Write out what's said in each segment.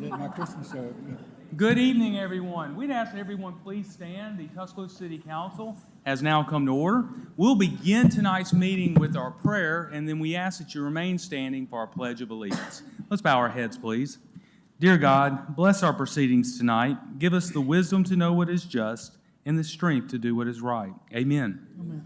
my Christmas show. Good evening, everyone. We'd ask that everyone please stand. The Tuscaloosa City Council has now come to order. We'll begin tonight's meeting with our prayer, and then we ask that you remain standing for our Pledge of Allegiance. Let's bow our heads, please. Dear God, bless our proceedings tonight. Give us the wisdom to know what is just and the strength to do what is right. Amen. Amen.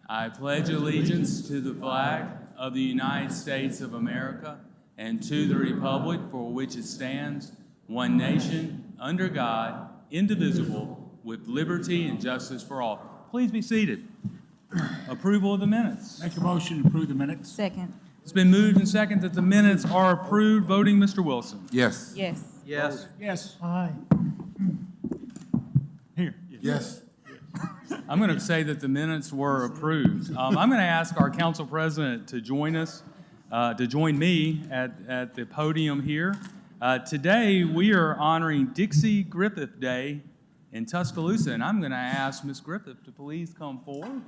I pledge allegiance to the flag of the United States of America and to the republic for which it stands, one nation, under God, indivisible, with liberty and justice for all. Please be seated. Approval of the minutes. Make a motion to approve the minutes. Second. It's been moved and seconded that the minutes are approved. Voting, Mr. Wilson. Yes. Yes. Yes. Yes. Aye. Here. Yes. I'm going to say that the minutes were approved. I'm going to ask our council president to join us, to join me at the podium here. Today, we are honoring Dixie Griffith Day in Tuscaloosa, and I'm going to ask Ms. Griffith to please come forward,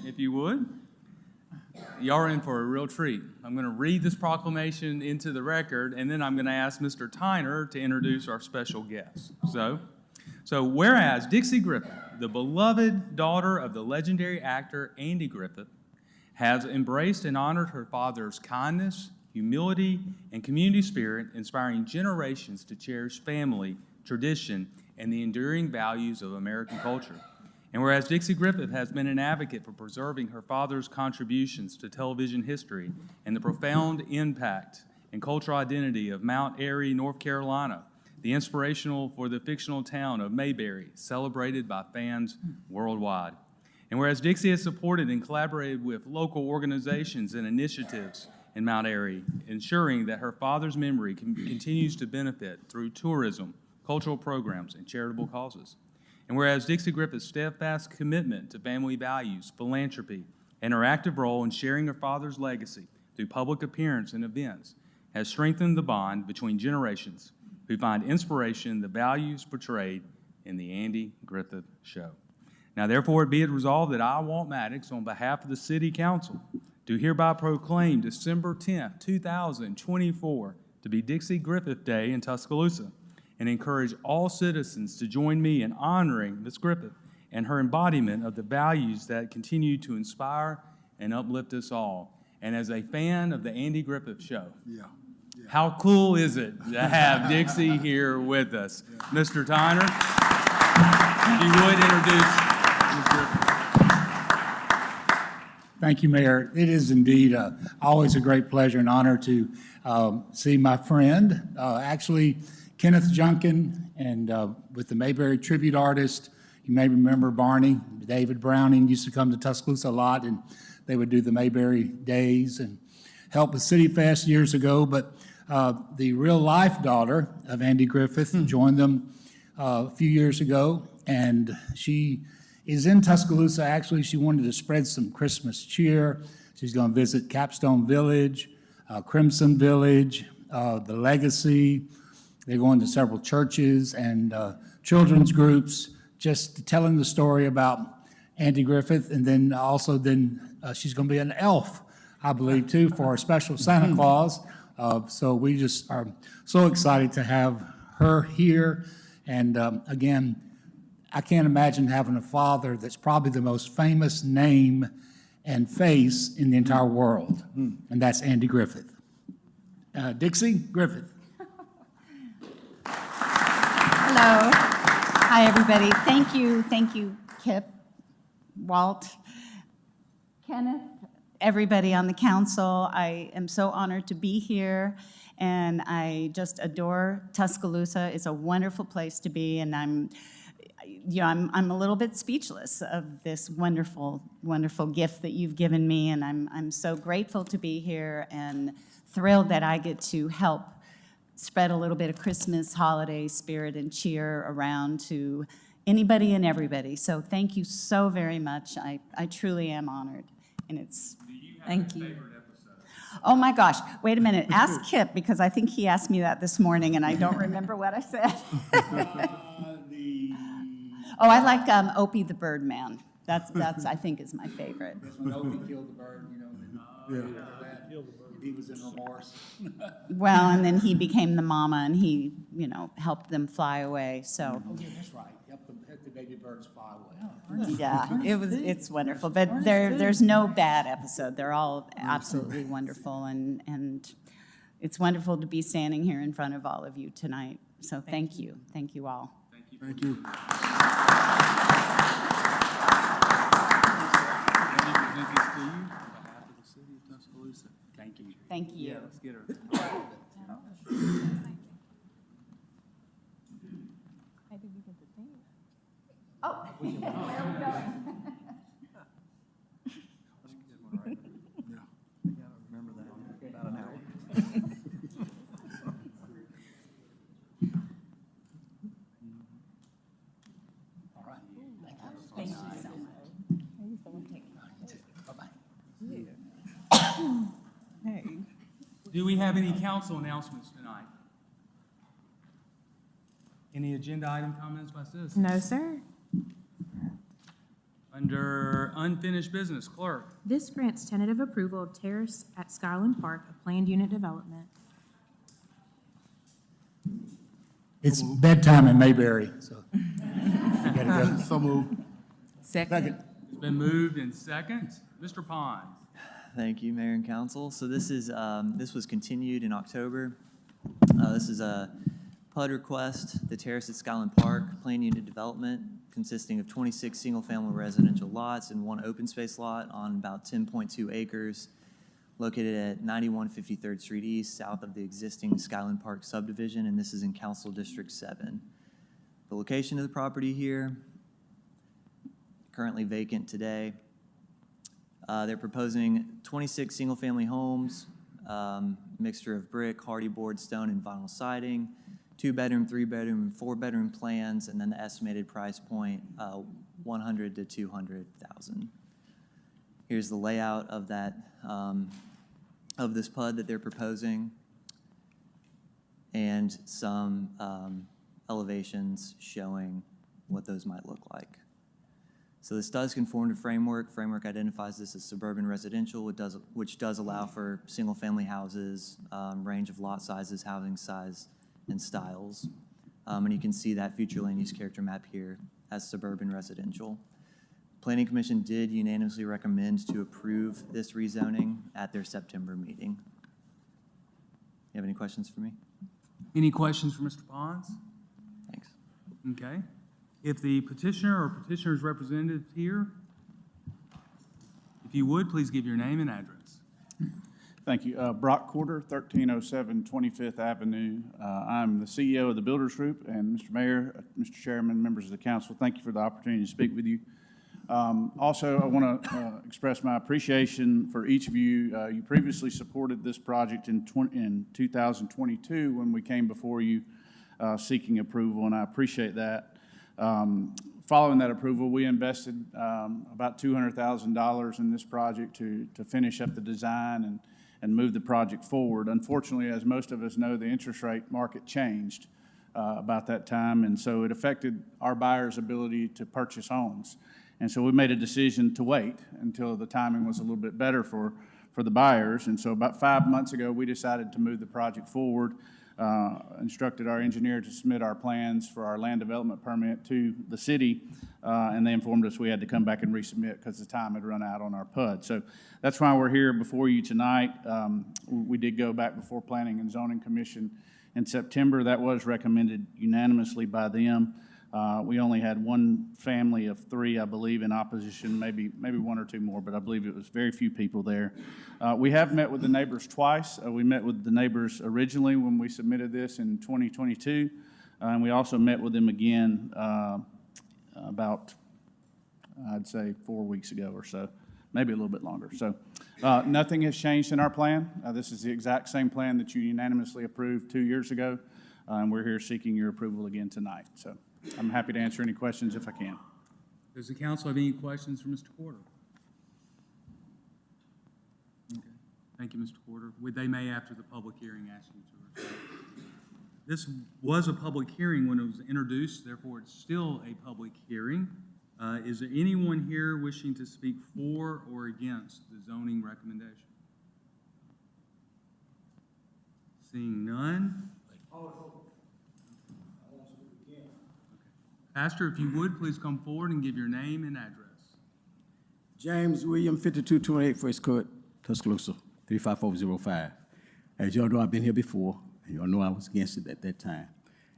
if you would. Y'all are in for a real treat. I'm going to read this proclamation into the record, and then I'm going to ask Mr. Tyner to introduce our special guest. So whereas Dixie Griffith, the beloved daughter of the legendary actor Andy Griffith, has embraced and honored her father's kindness, humility, and community spirit, inspiring generations to cherish family, tradition, and the enduring values of American culture. And whereas Dixie Griffith has been an advocate for preserving her father's contributions to television history and the profound impact and cultural identity of Mount Airy, North Carolina, the inspirational for the fictional town of Mayberry, celebrated by fans worldwide. And whereas Dixie has supported and collaborated with local organizations and initiatives in Mount Airy, ensuring that her father's memory continues to benefit through tourism, cultural programs, and charitable causes. And whereas Dixie Griffith's steadfast commitment to family values, philanthropy, and her active role in sharing her father's legacy through public appearance and events has strengthened the bond between generations who find inspiration in the values portrayed in the Andy Griffith Show. Now, therefore, be it resolved that I, Walt Maddox, on behalf of the City Council, do hereby proclaim December 10th, 2024 to be Dixie Griffith Day in Tuscaloosa, and encourage all citizens to join me in honoring Ms. Griffith and her embodiment of the values that continue to inspire and uplift us all. And as a fan of the Andy Griffith Show, how cool is it to have Dixie here with us? Mr. Tyner, if you would introduce Ms. Griffith. Thank you, Mayor. It is indeed always a great pleasure and honor to see my friend, actually Kenneth Junkin, and with the Mayberry tribute artist. You may remember Barney, David Browning used to come to Tuscaloosa a lot, and they would do the Mayberry Days and help with City Fest years ago. But the real-life daughter of Andy Griffith joined them a few years ago, and she is in Tuscaloosa. Actually, she wanted to spread some Christmas cheer. She's going to visit Capstone Village, Crimson Village, the Legacy. They're going to several churches and children's groups, just telling the story about Andy Griffith. And then also she's going to be an elf, I believe, too, for a special Santa Claus. So we just are so excited to have her here. And again, I can't imagine having a father that's probably the most famous name and face in the entire world, and that's Andy Griffith. Dixie Griffith. Hello. Hi, everybody. Thank you, Kip, Walt, Kenneth, everybody on the council. I am so honored to be here, and I just adore Tuscaloosa. It's a wonderful place to be, and I'm a little bit speechless of this wonderful, wonderful gift that you've given me, and I'm so grateful to be here and thrilled that I get to help spread a little bit of Christmas holiday spirit and cheer around to anybody and everybody. So thank you so very much. I truly am honored, and it's thank you. Oh my gosh, wait a minute. Ask Kip, because I think he asked me that this morning and I don't remember what I said. Oh, I like Opie the Birdman. That's I think is my favorite. When Opie killed the bird, you know. He was in remorse. Well, and then he became the mama, and he, helped them fly away, so. Oh, yeah, that's right. Yep, the baby birds fly away. Yeah, it's wonderful, but there's no bad episode. They're all absolutely wonderful, and it's wonderful to be standing here in front of all of you tonight. So thank you all. Thank you. Let me present these to you on behalf of the city of Tuscaloosa. Thank you. Thank you. Yeah, let's get her. Oh, where are we going? Remember that, about an hour. All right. Thank you so much. Bye-bye. Hey. Do we have any council announcements tonight? Any agenda item comments by citizens? No, sir. Under unfinished business, clerk. This grants tentative approval of terrace at Skyland Park, a planned unit development. It's bedtime in Mayberry, so. You gotta go. So moved. Second. It's been moved in second. Mr. Pond. Thank you, Mayor and Council. So this was continued in October. This is a PUD request, the terrace at Skyland Park, planned unit development consisting of 26 single-family residential lots and one open space lot on about 10.2 acres located at 9153rd Street East, south of the existing Skyland Park subdivision, and this is in Council District 7. The location of the property here, currently vacant today. They're proposing 26 single-family homes, mixture of brick, hardy board, stone, and vinyl siding, 2-bedroom, 3-bedroom, and 4-bedroom plans, and then the estimated price point, $100,000 to $200,000. Here's the layout of that, of this PUD that they're proposing, and some elevations showing what those might look like. So this does conform to framework. Framework identifies this as suburban residential, which does allow for single-family houses, range of lot sizes, housing size, and styles. And you can see that future land use character map here as suburban residential. Planning Commission did unanimously recommend to approve this rezoning at their September meeting. You have any questions for me? Any questions for Mr. Pons? Thanks. Okay. If the petitioner or petitioner's representative here, if you would, please give your name and address. Thank you. Brock Corder, 1307 25th Avenue. I'm the CEO of the Builders Group, and Mr. Mayor, Mr. Chairman, members of the council, thank you for the opportunity to speak with you. Also, I want to express my appreciation for each of you. You previously supported this project in 2022 when we came before you seeking approval, and I appreciate that. Following that approval, we invested about $200,000 in this project to finish up the design and move the project forward. Unfortunately, as most of us know, the interest rate market changed about that time, and so it affected our buyers' ability to purchase homes. And so we made a decision to wait until the timing was a little bit better for the buyers. And so about 5 months ago, we decided to move the project forward, instructed our engineer to submit our plans for our land development permit to the city, and they informed us we had to come back and resubmit because the time had run out on our PUD. So that's why we're here before you tonight. We did go back before Planning and Zoning Commission in September. That was recommended unanimously by them. We only had one family of 3, I believe, in opposition, maybe 1 or 2 more, but I believe it was very few people there. We have met with the neighbors twice. We met with the neighbors originally when we submitted this in 2022, and we also met with them again about, I'd say, 4 weeks ago or so, maybe a little bit longer. So nothing has changed in our plan. This is the exact same plan that you unanimously approved 2 years ago, and we're here seeking your approval again tonight. So I'm happy to answer any questions if I can. Does the council have any questions for Mr. Porter? Okay. Thank you, Mr. Porter. They may, after the public hearing, ask you to respond. This was a public hearing when it was introduced, therefore it's still a public hearing. Is there anyone here wishing to speak for or against the zoning recommendation? Seeing none. Pastor, if you would, please come forward and give your name and address. James William, 5228 First Court, Tuscaloosa, 35405. As y'all know, I've been here before, and y'all know I was against it at that time.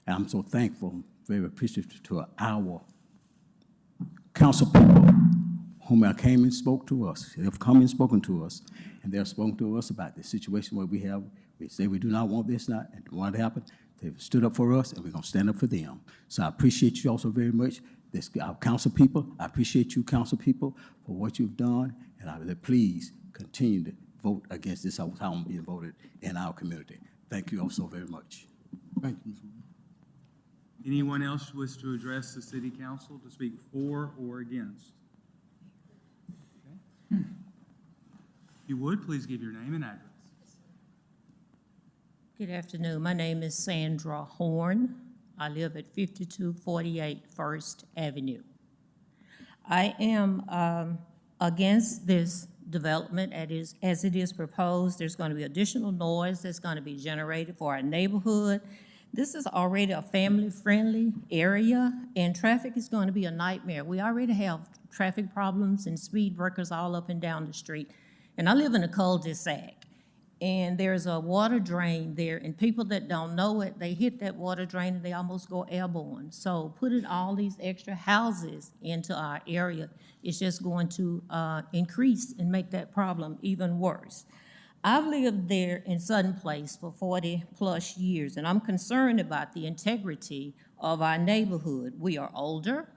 And I'm so thankful, very appreciative to our council people whom I came and spoke to us. They have come and spoken to us, and they have spoken to us about the situation where we say we do not want this, not, and what happened. They've stood up for us, and we're going to stand up for them. So I appreciate you also very much. Our council people, I appreciate you, council people, for what you've done, and I would please continue to vote against this, how I'm being voted in our community. Thank you all so very much. Thank you, Mr. Williams. Anyone else wish to address the city council to speak for or against? Okay. If you would, please give your name and address. Good afternoon. My name is Sandra Horn. I live at 5248 First Avenue. I am against this development as it is proposed. There's going to be additional noise that's going to be generated for our neighborhood. This is already a family-friendly area, and traffic is going to be a nightmare. We already have traffic problems and speed breakers all up and down the street. And I live in a cul-de-sac. And there's a water drain there, and people that don't know it, they hit that water drain and they almost go airborne. So putting all these extra houses into our area is just going to increase and make that problem even worse. I've lived there in Sutton Place for 40-plus years, and I'm concerned about the integrity of our neighborhood. We are older,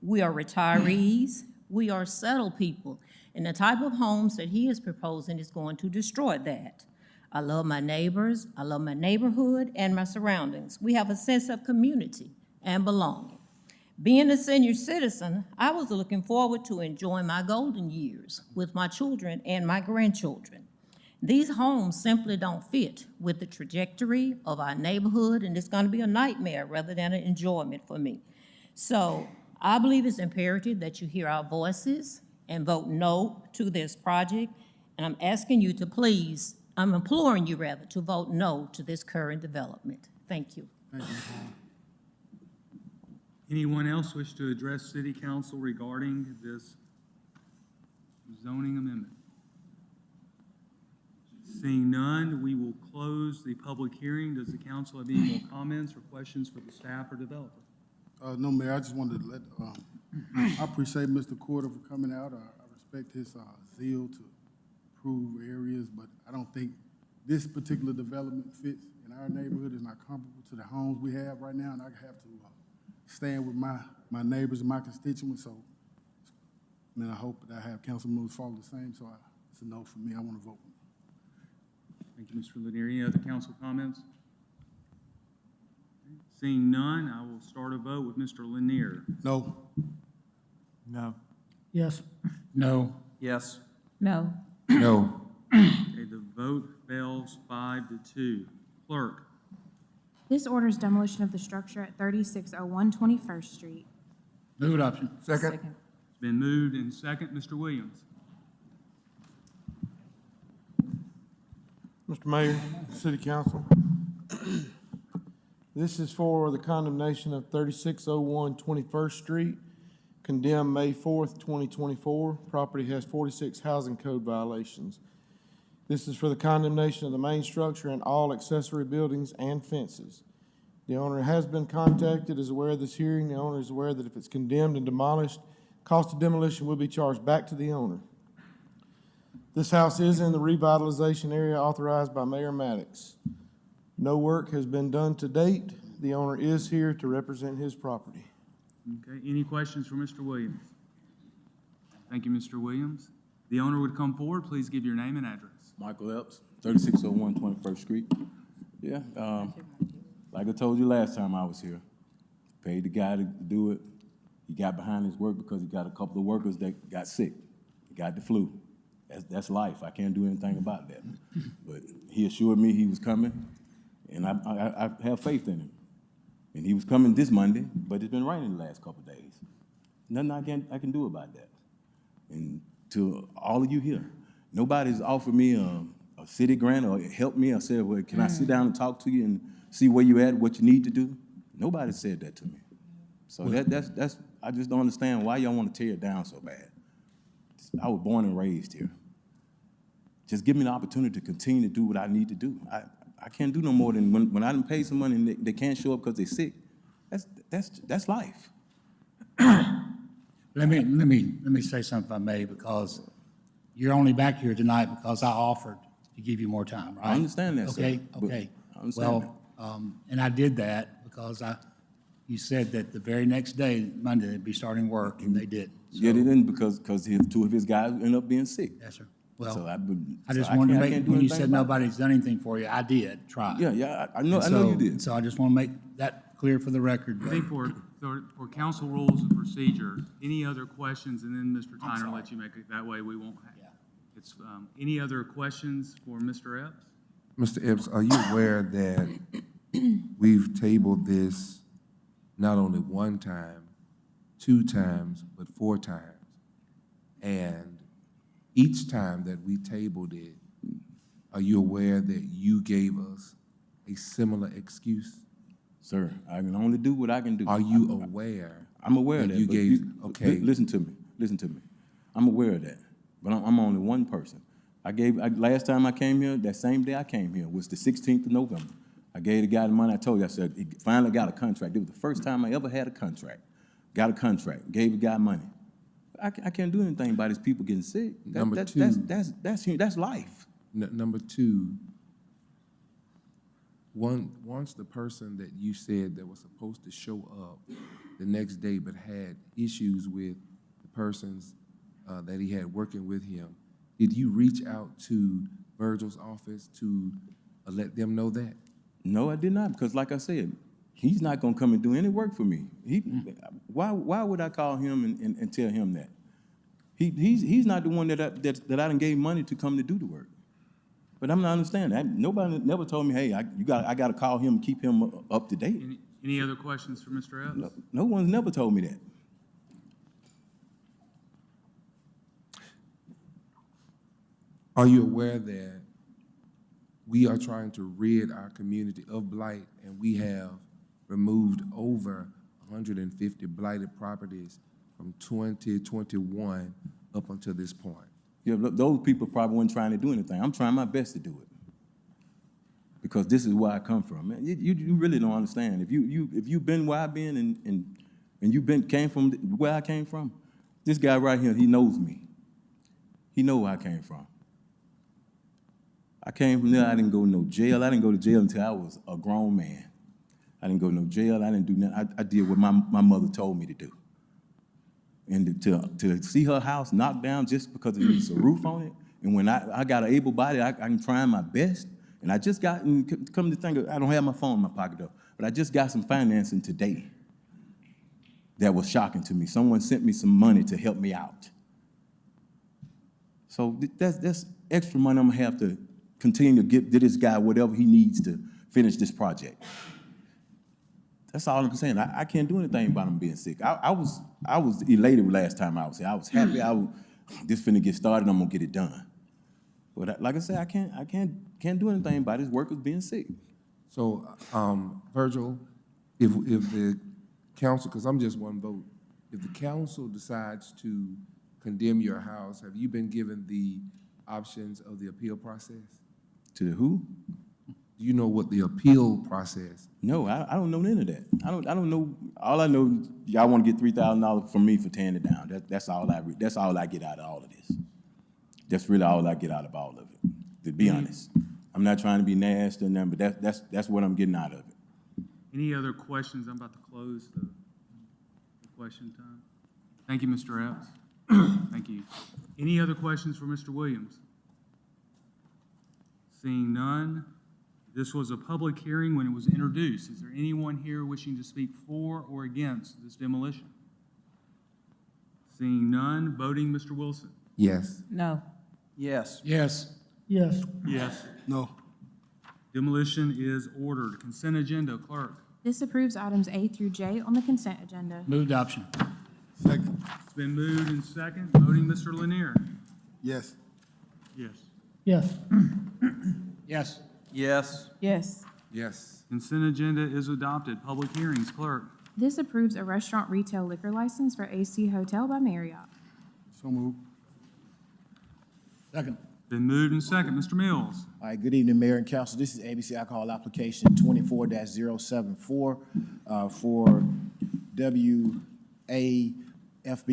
we are retirees, we are settled people. And the type of homes that he is proposing is going to destroy that. I love my neighbors, I love my neighborhood and my surroundings. We have a sense of community and belonging. Being a senior citizen, I was looking forward to enjoying my golden years with my children and my grandchildren. These homes simply don't fit with the trajectory of our neighborhood, and it's going to be a nightmare rather than an enjoyment for me. So I believe it's imperative that you hear our voices and vote no to this project. And I'm asking you to please, I'm imploring you rather, to vote no to this current development. Thank you. Thank you. Anyone else wish to address city council regarding this zoning amendment? Seeing none, we will close the public hearing. Does the council have any more comments or questions for the staff or developer? No, Mayor, I just wanted to let, I appreciate Mr. Corder for coming out. I respect his zeal to improve areas, but I don't think this particular development fits in our neighborhood. It's not comparable to the homes we have right now, and I have to stand with my neighbors and my constituents. So, I hope that I have council members follow the same. So it's a no for me. I want to vote. Thank you, Mr. Lanier. Any other council comments? Seeing none, I will start a vote with Mr. Lanier. No. No. Yes. No. Yes. No. No. Okay, the vote fails 5-2. Clerk. This orders demolition of the structure at 3601 21st Street. Move adoption. Second. It's been moved and second. Mr. Williams. Mr. Mayor, City Council. This is for the condemnation of 3601 21st Street, condemned May 4th, 2024. Property has 46 housing code violations. This is for the condemnation of the main structure and all accessory buildings and fences. The owner has been contacted, is aware of this hearing. The owner is aware that if it's condemned and demolished, cost of demolition will be charged back to the owner. This house is in the revitalization area authorized by Mayor Maddox. No work has been done to date. The owner is here to represent his property. Okay, any questions for Mr. Williams? Thank you, Mr. Williams. The owner would come forward. Please give your name and address. Michael Epps, 3601 21st Street. Yeah, like I told you last time I was here, paid the guy to do it. He got behind his work because he got a couple of workers that got sick. He got the flu. That's life. I can't do anything about that. But he assured me he was coming, and I have faith in him. And he was coming this Monday, but it's been raining the last couple of days. Nothing I can do about that. And to all of you here, nobody's offered me a city grant or help me or said, well, can I sit down and talk to you and see where you at, what you need to do? Nobody said that to me. So that's I just don't understand why y'all want to tear it down so bad. I was born and raised here. Just give me the opportunity to continue to do what I need to do. I can't do no more than when I done pay some money and they can't show up because they're sick. That's life. Let me say something if I may, because you're only back here tonight because I offered to give you more time, right? I understand that, sir, Okay, but okay. I understand Well, and I did that because you said that the very next day, Monday, they'd be starting work, and they did. Yeah, they didn't because two of his guys ended up being sick. Yes, sir. So Well, I I just can't- wanted to I make, can't do when you anything said about it. nobody's done anything for you, I did try. Yeah, I know, And I know you so- did. So I just want to make that clear for the record. I think for council rules of procedure, any other questions, and then Mr. Tyner let you make it, that way we won't have. It's, any other questions for Mr. Epps? Mr. Epps, are you aware that we've tabled this not only one time, 2 times, but 4 times? And each time that we tabled it, are you aware that you gave us a similar excuse? Sir, I can only do what I can do. Are you aware? I'm aware of that that. you but gave, okay. Listen to me. I'm aware of that, but I'm only one person. Last time I came here, that same day I came here, was the 16th of November. I gave the guy the money. I told you, I said, he finally got a contract. It was the first time I ever had a contract. Got a contract, gave the guy money. I can't do anything about his people getting sick. Number two. That's life. Number 2, once the person that you said that was supposed to show up the next day but had issues with the persons that he had working with him, did you reach out to Virgil's office to let them know that? No, I did not, because like I said, he's not gonna come and do any work for me. Why would I call him and tell him that? He's not the one that I done gave money to come to do the work. But I'm not understanding. Nobody never told me, hey, I got to call him and keep him up to date. Any other questions for Mr. Epps? No one's never told me that. Are you aware that we are trying to rid our community of blight, and we have removed over 150 blighted properties from 2021 up until this point? Yeah, those people probably weren't trying to do anything. I'm trying my best to do it. Because this is where I come from. Man, you really don't understand. If you've been where I've been and you came from where I came from, this guy right here, he knows me. He know where I came from. I came from there, I didn't go to no jail. I didn't go to jail until I was a grown man. I didn't go to no jail, I didn't do nothing. I did what my mother told me to do. And to see her house knocked down just because it needs a roof on it, and when I got an able body, I'm trying my best. And I just got, and come to think of it, I don't have my phone in my pocket though, but I just got some financing today that was shocking to me. Someone sent me some money to help me out. So that's extra money I'm gonna have to continue to give to this guy whatever he needs to finish this project. That's all I'm saying. I can't do anything about him being sick. I was elated last time I was here. I was happy. This finna get started. I'm gonna get it done. But like I said, I can't do anything about his workers being sick. So, Virgil, if the council, because I'm just one vote, if the council decides to condemn your house, have you been given the options of the appeal process? To the who? Do you know what the appeal process? No, I don't know none of that. I don't know. All I know is y'all want to get $3,000 from me for tearing it down. That's all I get out of all of this. That's really all I get out of all of it. To be honest, I'm not trying to be nasty or nothing, but that's what I'm getting out of it. Any other questions? I'm about to close the question time. Thank you, Mr. Epps. Thank you. Any other questions for Mr. Williams? Seeing none, this was a public hearing when it was introduced. Is there anyone here wishing to speak for or against this demolition? Seeing none, voting, Mr. Wilson? Yes. No. Yes. Yes. Yes. Yes. No. Demolition is ordered. Consent agenda, clerk. This approves items A through J on the consent agenda. Move adoption. Second. It's been moved and second. Voting, Mr. Lanier? Yes. Yes. Yes. Yes. Yes. Yes. Yes. Consent agenda is adopted. Public hearings, clerk. This approves a restaurant retail liquor license for AC Hotel by Marriott. So moved. Second. Been moved and second. Mr. Mills. All right, good evening, Mayor and Council. This is ABC alcohol application 24-074 for WAFB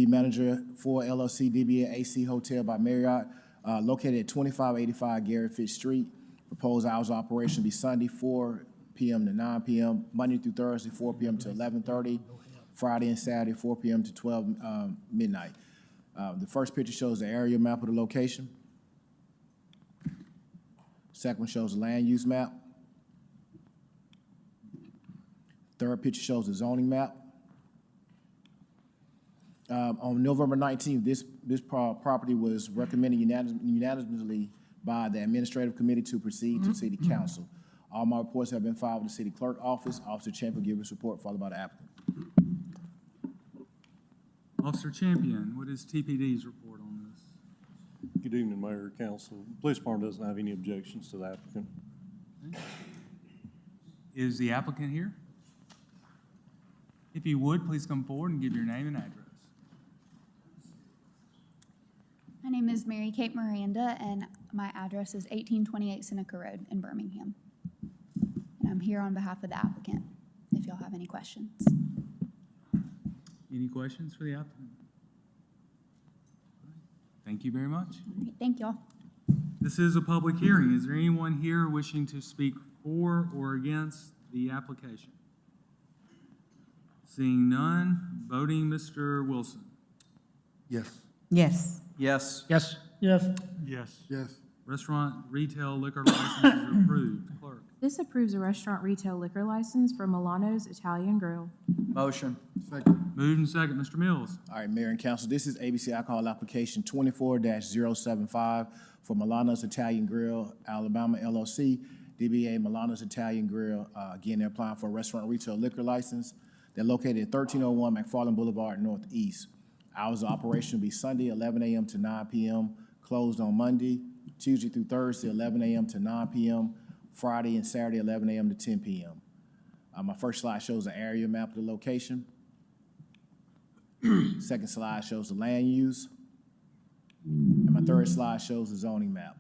Manager for LLC DBA AC Hotel by Marriott, located at 2585 Gary Fitz Street. Proposed hours of operation be Sunday, 4 p.m. to 9 p.m., Monday through Thursday, 4 p.m. to 11:30, Friday and Saturday, 4 p.m. to 12 midnight. The first picture shows the area map of the location. Second one shows the land use map. Third picture shows the zoning map. On November 19th, this property was recommended unanimously by the administrative committee to proceed to city council. All my reports have been filed with the city clerk office. Officer Champion will give his report, followed by the applicant. Officer Champion, what is TPD's report on this? Good evening, Mayor and Council. The police department doesn't have any objections to the applicant. Is the applicant here? If you would, please come forward and give your name and address. My name is Mary Kate Miranda, and my address is 1828 Seneca Road in Birmingham. And I'm here on behalf of the applicant, if y'all have any questions. Any questions for the applicant? Thank you very much. All right, thank y'all. This is a public hearing. Is there anyone here wishing to speak for or against the application? Seeing none, voting Mr. Wilson. Yes. Yes. Yes. Yes. Yes. Yes. Yes. Restaurant retail liquor license is approved. Clerk. This approves a restaurant retail liquor license for Milano's Italian Grill. Motion. Second. Moved and second. Mr. Mills. All right, Mayor and Council, this is ABC alcohol application 24-075 for Milano's Italian Grill, Alabama LLC, DBA Milano's Italian Grill. Again, they're applying for a restaurant retail liquor license. They're located at 1301 McFarland Boulevard Northeast. Hours of operation will be Sunday, 11 a.m. to 9 p.m., closed on Monday, Tuesday through Thursday, 11 a.m. to 9 p.m., Friday and Saturday, 11 a.m. to 10 p.m. My first slide shows the area map of the location. Second slide shows the land use. And my third slide shows the zoning map.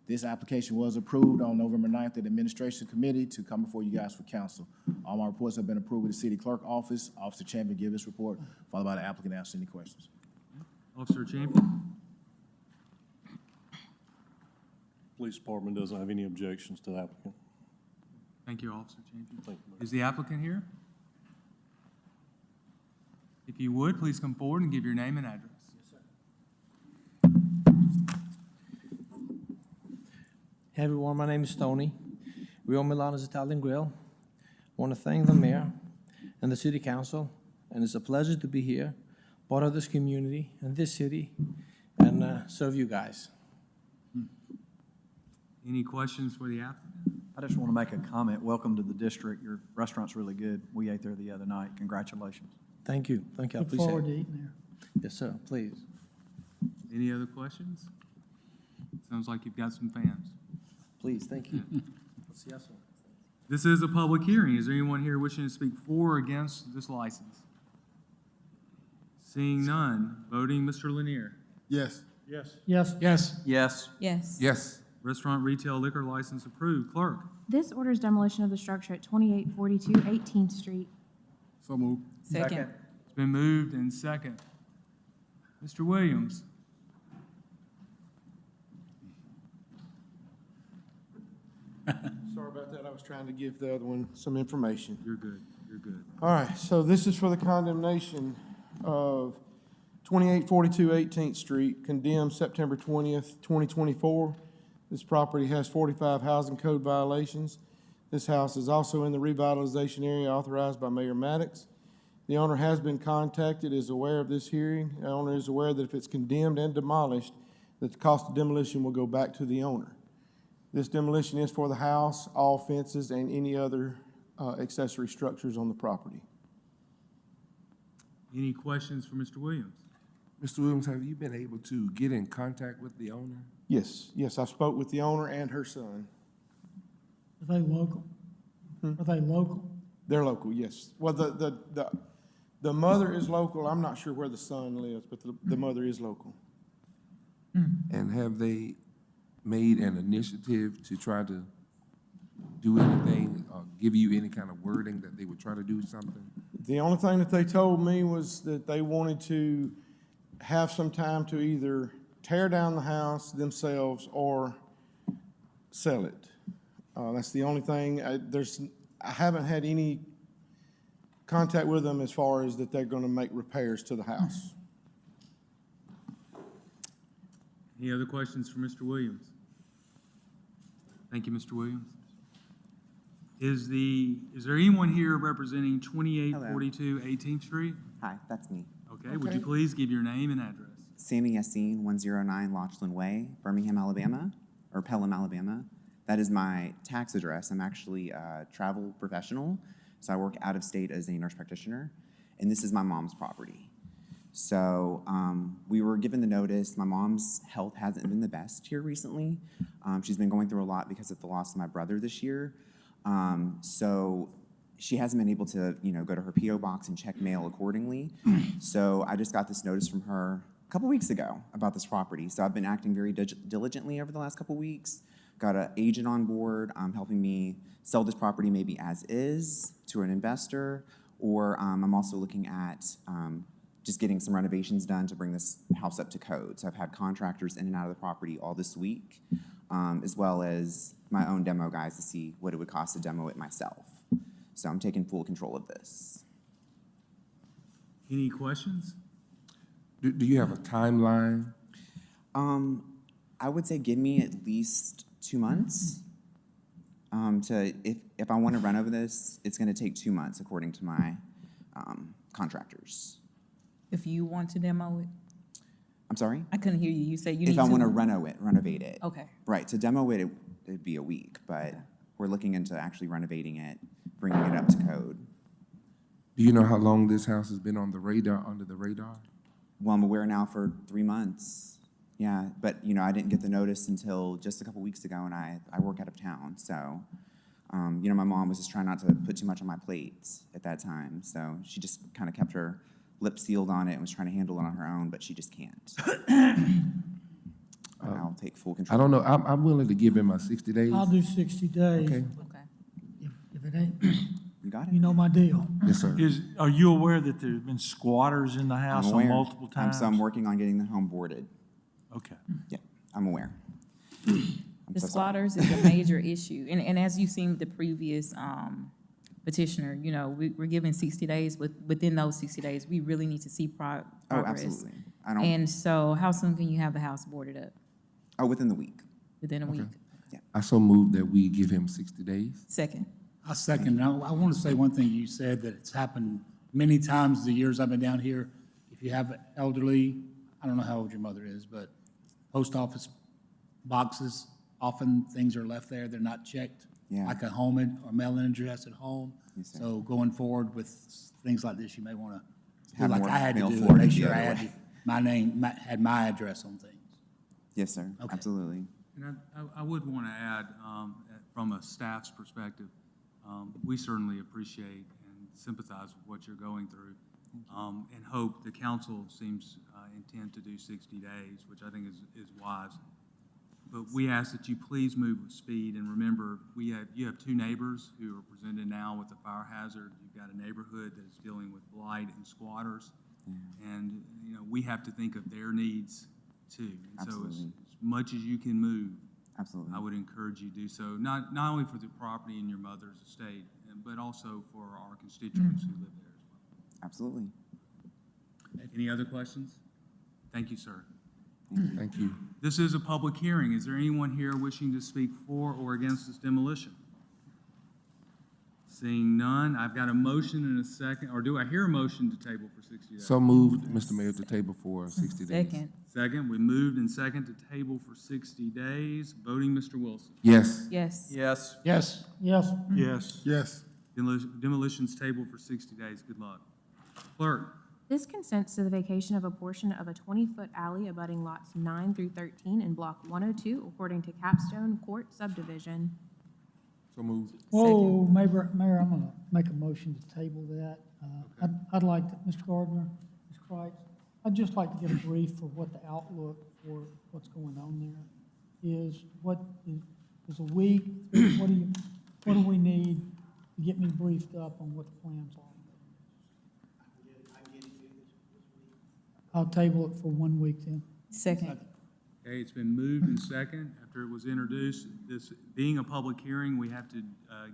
This application was approved on November 9th at the Administration Committee to come before you guys for council. All my reports have been approved with the City Clerk Office. Officer Champion give his report, followed by the applicant answer any questions. Officer Champion. Police department doesn't have any objections to the applicant. Thank you, Officer Champion. Thank you, Mayor. Is the applicant here? If you would, please come forward and give your name and address. Hey everyone, my name is Tony. We own Milano's Italian Grill. I want to thank the mayor and the city council, and it's a pleasure to be here, part of this community and this city, and serve you guys. Any questions for the applicant? I just want to make a comment. Welcome to the district. Your restaurant's really good. We ate there the other night. Congratulations. Thank you, I appreciate it. Look forward to eating there. Yes, sir, please. Any other questions? Sounds like you've got some fans. Please, thank you. This is a public hearing. Is there anyone here wishing to speak for or against this license? Seeing none, voting Mr. Lanier. Yes. Yes. Yes. Yes. Yes. Yes. Yes. Restaurant retail liquor license approved. Clerk. This orders demolition of the structure at 2842 18th Street. So moved. Second. It's been moved and second. Mr. Williams. Sorry about that. I was trying to give the other one some information. You're good. You're good. All right, so this is for the condemnation of 2842 18th Street, condemned September 20th, 2024. This property has 45 housing code violations. This house is also in the revitalization area authorized by Mayor Maddox. The owner has been contacted, is aware of this hearing. The owner is aware that if it's condemned and demolished, that the cost of demolition will go back to the owner. This demolition is for the house, all fences, and any other accessory structures on the property. Any questions for Mr. Williams? Mr. Williams, have you been able to get in contact with the owner? Yes, yes, I spoke with the owner and her son. Are they local? Are they local? They're local, yes. Well, the mother is local. I'm not sure where the son lives, but the mother is local. And have they made an initiative to try to do anything, or give you any kind of wording that they would try to do something? The only thing that they told me was that they wanted to have some time to either tear down the house themselves or sell it. That's the only thing. I haven't had any contact with them as far as that they're gonna make repairs to the house. Any other questions for Mr. Williams? Thank you, Mr. Williams. Is there anyone here representing 2842 18th Street? Hi, that's me. Okay, would you please give your name and address? Sammy Yassine, 109 Lachlan Way, Birmingham, Alabama, or Pelham, Alabama. That is my tax address. I'm actually a travel professional, so I work out of state as a nurse practitioner, and this is my mom's property. So we were given the notice. My mom's health hasn't been the best here recently. She's been going through a lot because of the loss of my brother this year. So she hasn't been able to, go to her P.O. box and check mail accordingly. So I just got this notice from her a couple weeks ago about this property. So I've been acting very diligently over the last couple weeks. Got an agent on board helping me sell this property maybe as is to an investor, or I'm also looking at just getting some renovations done to bring this house up to code. So I've had contractors in and out of the property all this week, as well as my own demo guys to see what it would cost to demo it myself. So I'm taking full control of this. Any questions? Do you have a timeline? I would say give me at least 2 months. If I want to run over this, it's going to take 2 months according to my contractors. If you want to demo it? I'm sorry? I couldn't hear you. You said you need If to. I want to renovate it. Okay. Right, to demo it, it'd be a week, but we're looking into actually renovating it, bringing it up to code. Do you know how long this house has been on the radar, under the radar? Well, I'm aware now for 3 months. Yeah, but I didn't get the notice until just a couple weeks ago, and I work out of town. So, my mom was just trying not to put too much on my plate at that time. So she just kind of kept her lips sealed on it and was trying to handle it on her own, but she just can't. I'll take full control. I don't know. I'm willing to give him my 60 days. I'll do 60 days. Okay. If it ain't, You got it? you know my deal. Yes, sir. Are you aware that there's been squatters in the house I'm on aware. multiple times? So I'm working on getting the home boarded. Okay. Yeah, I'm aware. The squatters is a major issue. And as you've seen with the previous petitioner, we're given 60 days. Within those 60 days, we really need to see progress. Oh, absolutely. And so how soon can you have the house boarded up? Oh, within the week. Within a week? I so move that we give him 60 days. Second. I second. Now, I want to say one thing. You said that it's happened many times the years I've been down here. If you have elderly, I don't know how old your mother is, but post office boxes, often things are left there. They're not checked. Yeah. Like a home or mailing address at home. Yes, sir. So going forward with things like this, you may want to do Have like more I had to mail do, and forwarded make the sure I other had way. my name, had my address on things. Yes, sir. Okay. Absolutely. And I would want to add, from a staff's perspective, we certainly appreciate and sympathize with what you're going through, and hope the council seems intent to do 60 days, which I think is wise. But we ask that you please move with speed, and remember, you have two neighbors who are presented now with a fire hazard. You've got a neighborhood that's dealing with blight and squatters, and we have to think of their needs too. And so as much as you can move, absolutely, I would encourage you to do so, not only for the property in your mother's estate, but also for our constituents who live there as well. Absolutely. Any other questions? Thank you, sir. Thank you. This is a public hearing. Is there anyone here wishing to speak for or against this demolition? Seeing none, I've got a motion and a second, or do I hear a motion to table for 60 days? So moved, Mr. Mayor, to table for 60 days. Second. Second, we moved and second to table for 60 days. Voting, Mr. Wilson. Yes. Yes. Yes. Yes. Yes. Yes. Yes. Demolition's tabled for 60 days. Good luck. Clerk, This consents to the vacation of a portion of a 20-foot alley abutting lots 9 through 13 in Block 102, according to Capstone Court subdivision. So moved. Whoa, Mayor, I'm gonna make a motion to table that. I'd like to, Mr. Gardner, Ms. Kreitz, I'd just like to get a brief for what the outlook for what's going on there is. What is a week? What do we need to get me briefed up on what the plans are? I'll table it for 1 week then. Second. Okay, it's been moved and second. After it was introduced, this being a public hearing, we have to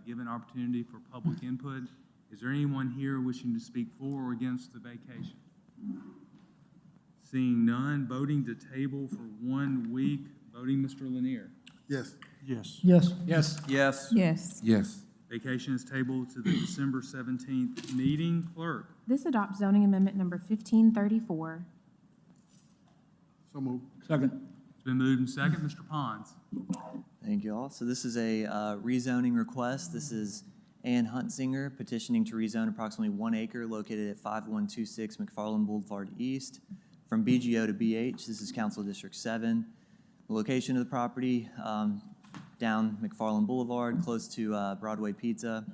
give an opportunity for public input. Is there anyone here wishing to speak for or against the vacation? Seeing none, voting to table for 1 week. Voting, Mr. Lanier. Yes. Yes. Yes. Yes. Yes. Yes. Vacation is tabled to the December 17th meeting. Clerk. This adopts zoning amendment number 1534. So moved. Second. It's been moved and second. Mr. Pons. Thank you all. So this is a rezoning request. This is Ann Huntsinger petitioning to rezone approximately 1 acre located at 5126 McFarland Boulevard East from BGO to BH. This is Council District 7. The location of the property, down McFarland Boulevard, close to Broadway Pizza.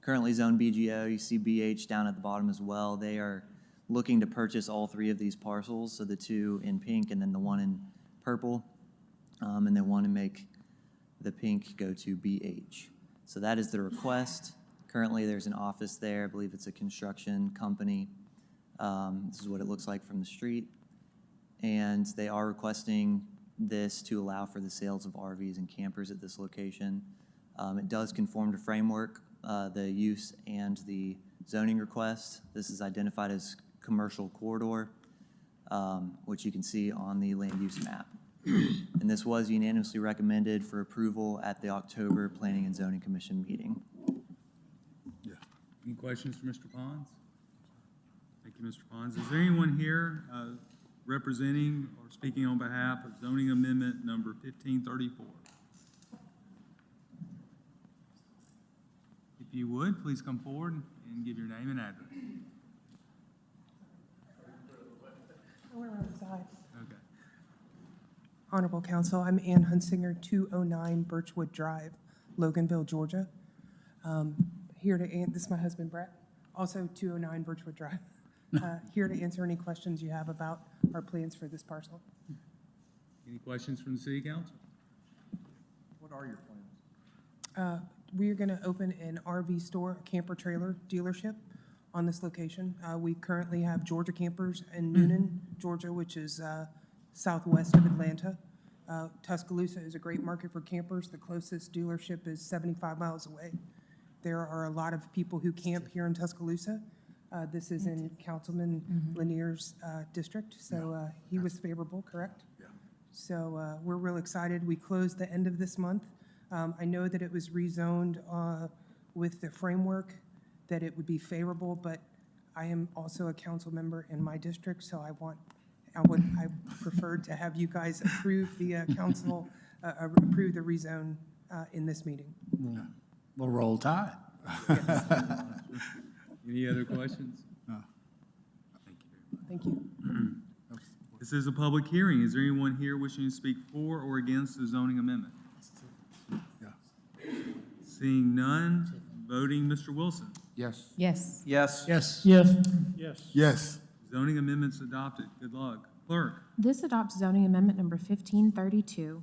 Currently zoned BGO. You see BH down at the bottom as well. They are looking to purchase all 3 of these parcels, so the 2 in pink and then the 1 in purple. And they want to make the pink go to BH. So that is the request. Currently, there's an office there. I believe it's a construction company. This is what it looks like from the street. And they are requesting this to allow for the sales of RVs and campers at this location. It does conform to framework, the use and the zoning request. This is identified as commercial corridor, which you can see on the land use map. And this was unanimously recommended for approval at the October Planning and Zoning Commission meeting. Any questions for Mr. Pons? Thank you, Mr. Pons. Is there anyone here representing or speaking on behalf of zoning amendment number 1534? If you would, please come forward and give your name and address. Okay. Honorable Council, I'm Ann Hunsinger, 209 Birchwood Drive, Loganville, Georgia. Here to, this is my husband Brett, also 209 Birchwood Drive. Here to answer any questions you have about our plans for this parcel. Any questions from the City Council? What are your plans? We are going to open an RV store, a camper trailer dealership on this location. We currently have Georgia Campers in Noonan, Georgia, which is southwest of Atlanta. Tuscaloosa is a great market for campers. The closest dealership is 75 miles away. There are a lot of people who camp here in Tuscaloosa. This is in Councilman Lanier's district, so he was favorable, correct? Yeah. So we're real excited. We closed the end of this month. I know that it was rezoned with the framework that it would be favorable, but I am also a council member in my district, so I preferred to have you guys approve the council, approve the rezone in this meeting. We'll roll tide. Any other questions? Thank you. This is a public hearing. Is there anyone here wishing to speak for or against the zoning amendment? Seeing none, voting, Mr. Wilson. Yes. Yes. Yes. Yes. Yes. Yes. Yes. Zoning amendments adopted. Good luck. Clerk. This adopts zoning amendment number 1532.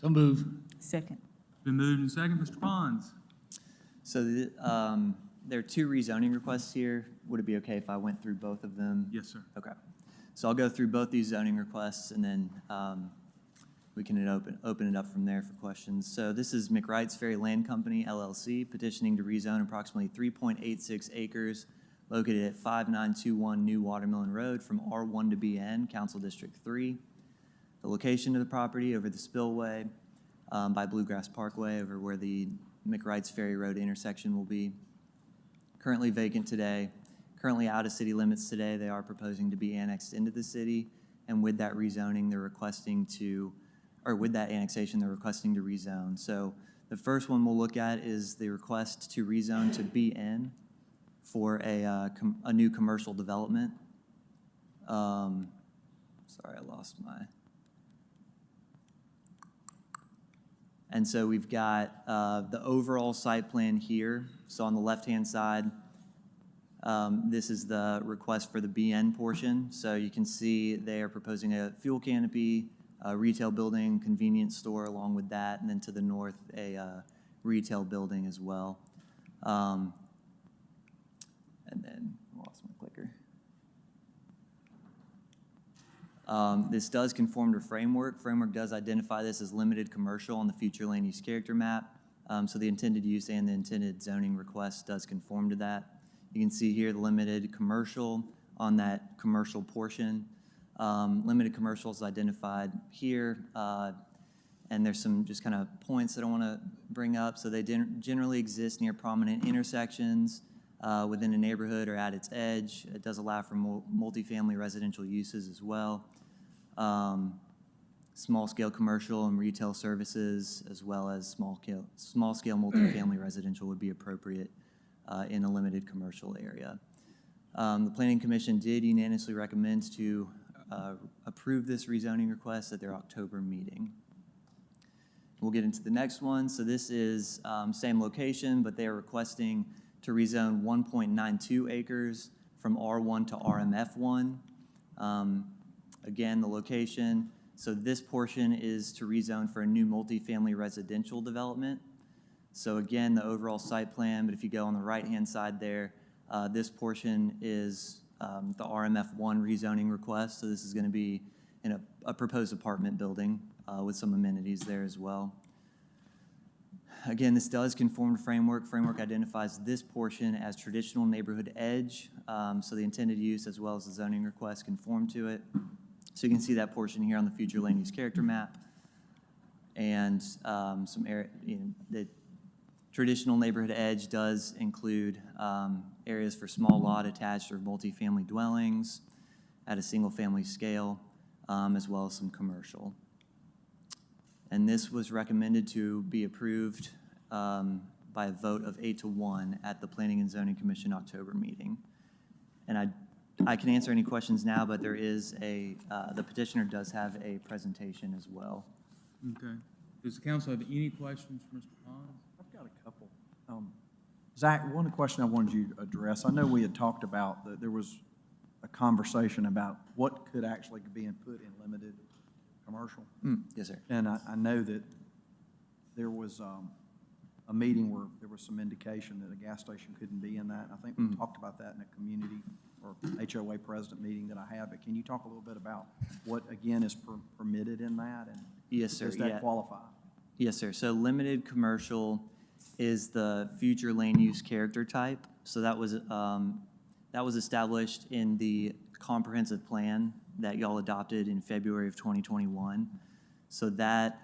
So move. Second. Been moved and second. Mr. Pons. So there are 2 rezoning requests here. Would it be okay if I went through both of them? Yes, sir. Okay. So I'll go through both these zoning requests, and then we can open it up from there for questions. So this is McWright's Ferry Land Company, LLC, petitioning to rezone approximately 3.86 acres located at 5921 New Watermelon Road from R1 to BN, Council District 3. The location of the property over the spillway by Bluegrass Parkway, over where the McWright's Ferry Road intersection will be. Currently vacant today. Currently out of city limits today. They are proposing to be annexed into the city, and with that rezoning, they're requesting to, or with that annexation, they're requesting to rezone. So the first one we'll look at is the request to rezone to BN for a new commercial development. Sorry, I lost my. And so we've got the overall site plan here. So on the left-hand side, this is the request for the BN portion. So you can see they are proposing a fuel canopy, a retail building, convenience store along with that, and then to the north, a retail building as well. And then I lost my clicker. This does conform to framework. Framework does identify this as limited commercial on the future land use character map. So the intended use and the intended zoning request does conform to that. You can see here the limited commercial on that commercial portion. Limited commercial is identified here. And there's some just kind of points that I want to bring up. So they generally exist near prominent intersections within a neighborhood or at its edge. It does allow for multifamily residential uses as well. Small-scale commercial and retail services, as well as small-scale multifamily residential would be appropriate in a limited commercial area. The Planning Commission did unanimously recommend to approve this rezoning request at their October meeting. We'll get into the next one. So this is same location, but they are requesting to rezone 1.92 acres from R1 to RMF1. Again, the location. So this portion is to rezone for a new multifamily residential development. So again, the overall site plan, but if you go on the right-hand side there, this portion is the RMF1 rezoning request. So this is going to be in a proposed apartment building with some amenities there as well. Again, this does conform to framework. Framework identifies this portion as traditional neighborhood edge. So the intended use as well as the zoning request conform to it. So you can see that portion here on the future land use character map. And some area, the traditional neighborhood edge does include areas for small lot attached or multifamily dwellings at a single family scale, as well as some commercial. And this was recommended to be approved by a vote of 8-1 at the Planning and Zoning Commission October meeting. And I can answer any questions now, but there is the petitioner does have a presentation as well. Okay. Does the council have any questions for Mr. Pons? I've got a couple. Zach, one question I wanted you to address. I know we had talked about that there was a conversation about what could actually be put in limited commercial. Yes, sir. And I know that there was a meeting where there was some indication that a gas station couldn't be in that. I think we talked about that in a community or HOA president meeting that I had, but can you talk a little bit about what, again, is permitted in that? And yes, sir. Does that qualify? Yes, sir. So limited commercial is the future land use character type. So that was established in the comprehensive plan that y'all adopted in February of 2021. So that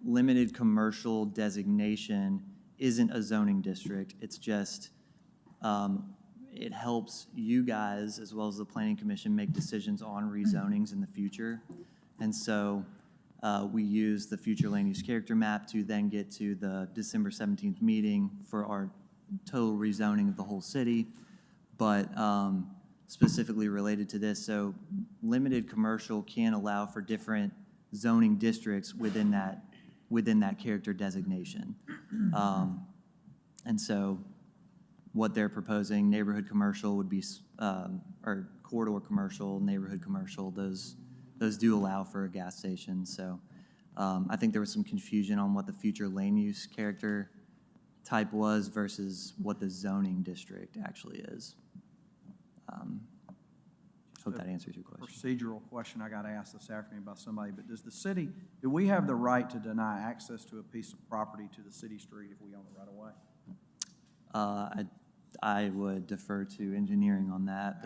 limited commercial designation isn't a zoning district. It's just, it helps you guys as well as the Planning Commission make decisions on rezonings in the future. And so we use the future land use character map to then get to the December 17th meeting for our total rezoning of the whole city. But specifically related to this, so limited commercial can allow for different zoning districts within that character designation. And so what they're proposing, neighborhood commercial would be, or corridor commercial, neighborhood commercial, those do allow for a gas station. So I think there was some confusion on what the future land use character type was versus what the zoning district actually is. Hope that answers your question. Procedural question I got asked this afternoon by somebody, but does the city, do we have the right to deny access to a piece of property to the city street if we own it right away? I would defer to engineering on that.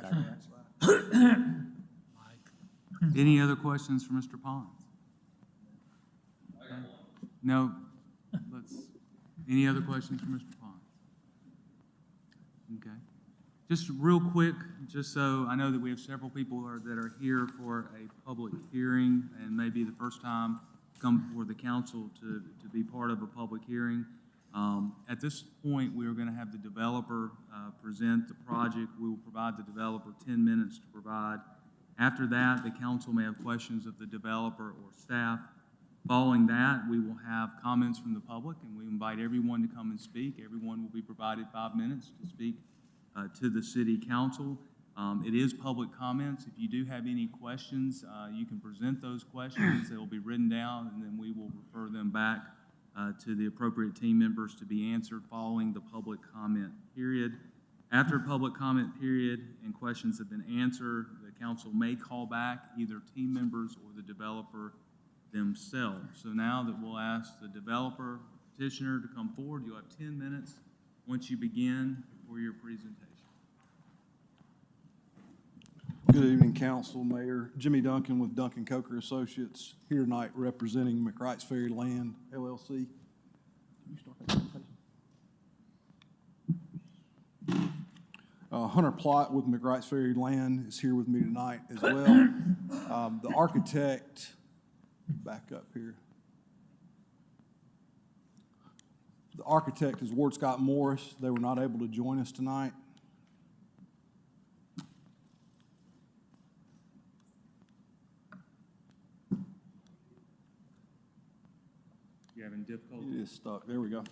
Any other questions for Mr. Pons? Okay. No? Any other questions for Mr. Pons? Okay. Just real quick, just so I know that we have several people that are here for a public hearing and maybe the first time come before the council to be part of a public hearing. At this point, we are going to have the developer present the project. We will provide the developer 10 minutes to provide. After that, the council may have questions of the developer or staff. Following that, we will have comments from the public, and we invite everyone to come and speak. Everyone will be provided 5 minutes to speak to the city council. It is public comments. If you do have any questions, you can present those questions. They will be written down, and then we will refer them back to the appropriate team members to be answered following the public comment period. After public comment period and questions have been answered, the council may call back either team members or the developer themselves. So now that we'll ask the developer petitioner to come forward, you'll have 10 minutes once you begin for your presentation. Good evening, council, mayor. Jimmy Duncan with Duncan Coker Associates, here tonight representing McWright's Ferry Land, LLC. Hunter Plott with McWright's Ferry Land is here with me tonight as well. The architect, back up here. The architect is Ward Scott Morris. They were not able to join us tonight. You having difficulty? It is stuck. There we go.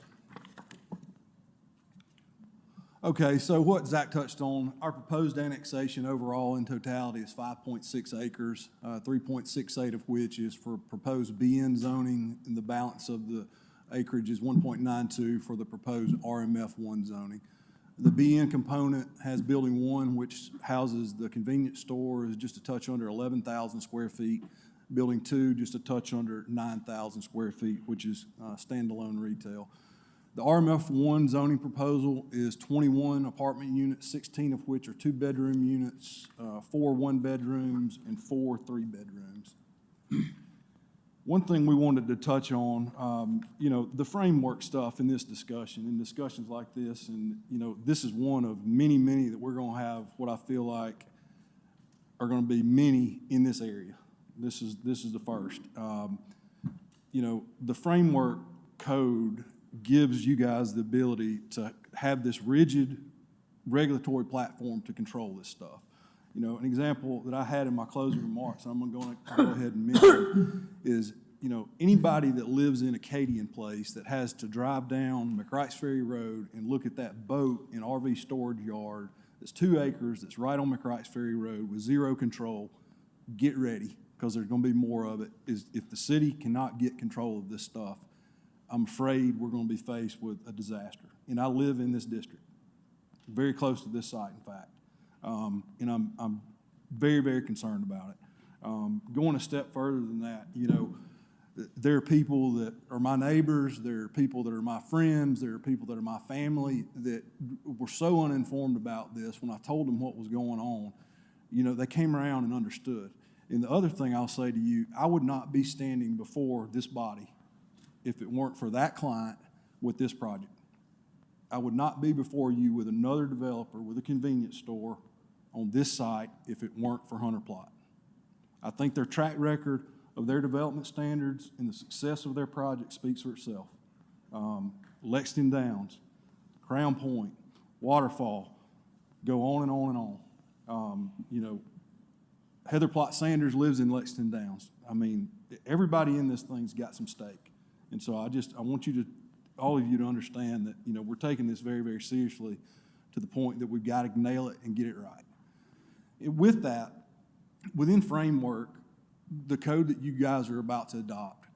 Okay, so what Zach touched on, our proposed annexation overall in totality is 5.6 acres, 3.68 of which is for proposed BN zoning, and the balance of the acreage is 1.92 for the proposed RMF1 zoning. The BN component has Building 1, which houses the convenience store, is just a touch under 11,000 square feet. Building 2, just a touch under 9,000 square feet, which is standalone retail. The RMF1 zoning proposal is 21 apartment units, 16 of which are 2-bedroom units, 4 1-bedrooms, and 4 3-bedrooms. One thing we wanted to touch on, the framework stuff in this discussion, in discussions like this, and, this is one of many, many that we're going to have what I feel like are going to be many in this area. This is the first. The framework code gives you guys the ability to have this rigid regulatory platform to control this stuff. An example that I had in my closing remarks, and I'm going to go ahead and mention, is, anybody that lives in Acadian Place that has to drive down McWright's Ferry Road and look at that boat and RV storage yard that's 2 acres, that's right on McWright's Ferry Road with zero control, get ready, because there's going to be more of it. If the city cannot get control of this stuff, I'm afraid we're going to be faced with a disaster. And I live in this district, very close to this site, in fact. And I'm very, very concerned about it. Going a step further than that, there are people that are my neighbors, there are people that are my friends, there are people that are my family that were so uninformed about this. When I told them what was going on, they came around and understood. And the other thing I'll say to you, I would not be standing before this body if it weren't for that client with this project. I would not be before you with another developer with a convenience store on this site if it weren't for Hunter Plott. I think their track record of their development standards and the success of their project speaks for itself. Lexington Downs, Crown Point, Waterfall, go on and on and on. Heather Plott Sanders lives in Lexington Downs. I mean, everybody in this thing's got some stake. And so I want all of you to understand that, we're taking this very, very seriously to the point that we've got to nail it and get it right. And with that, within framework, the code that you guys are about to adopt,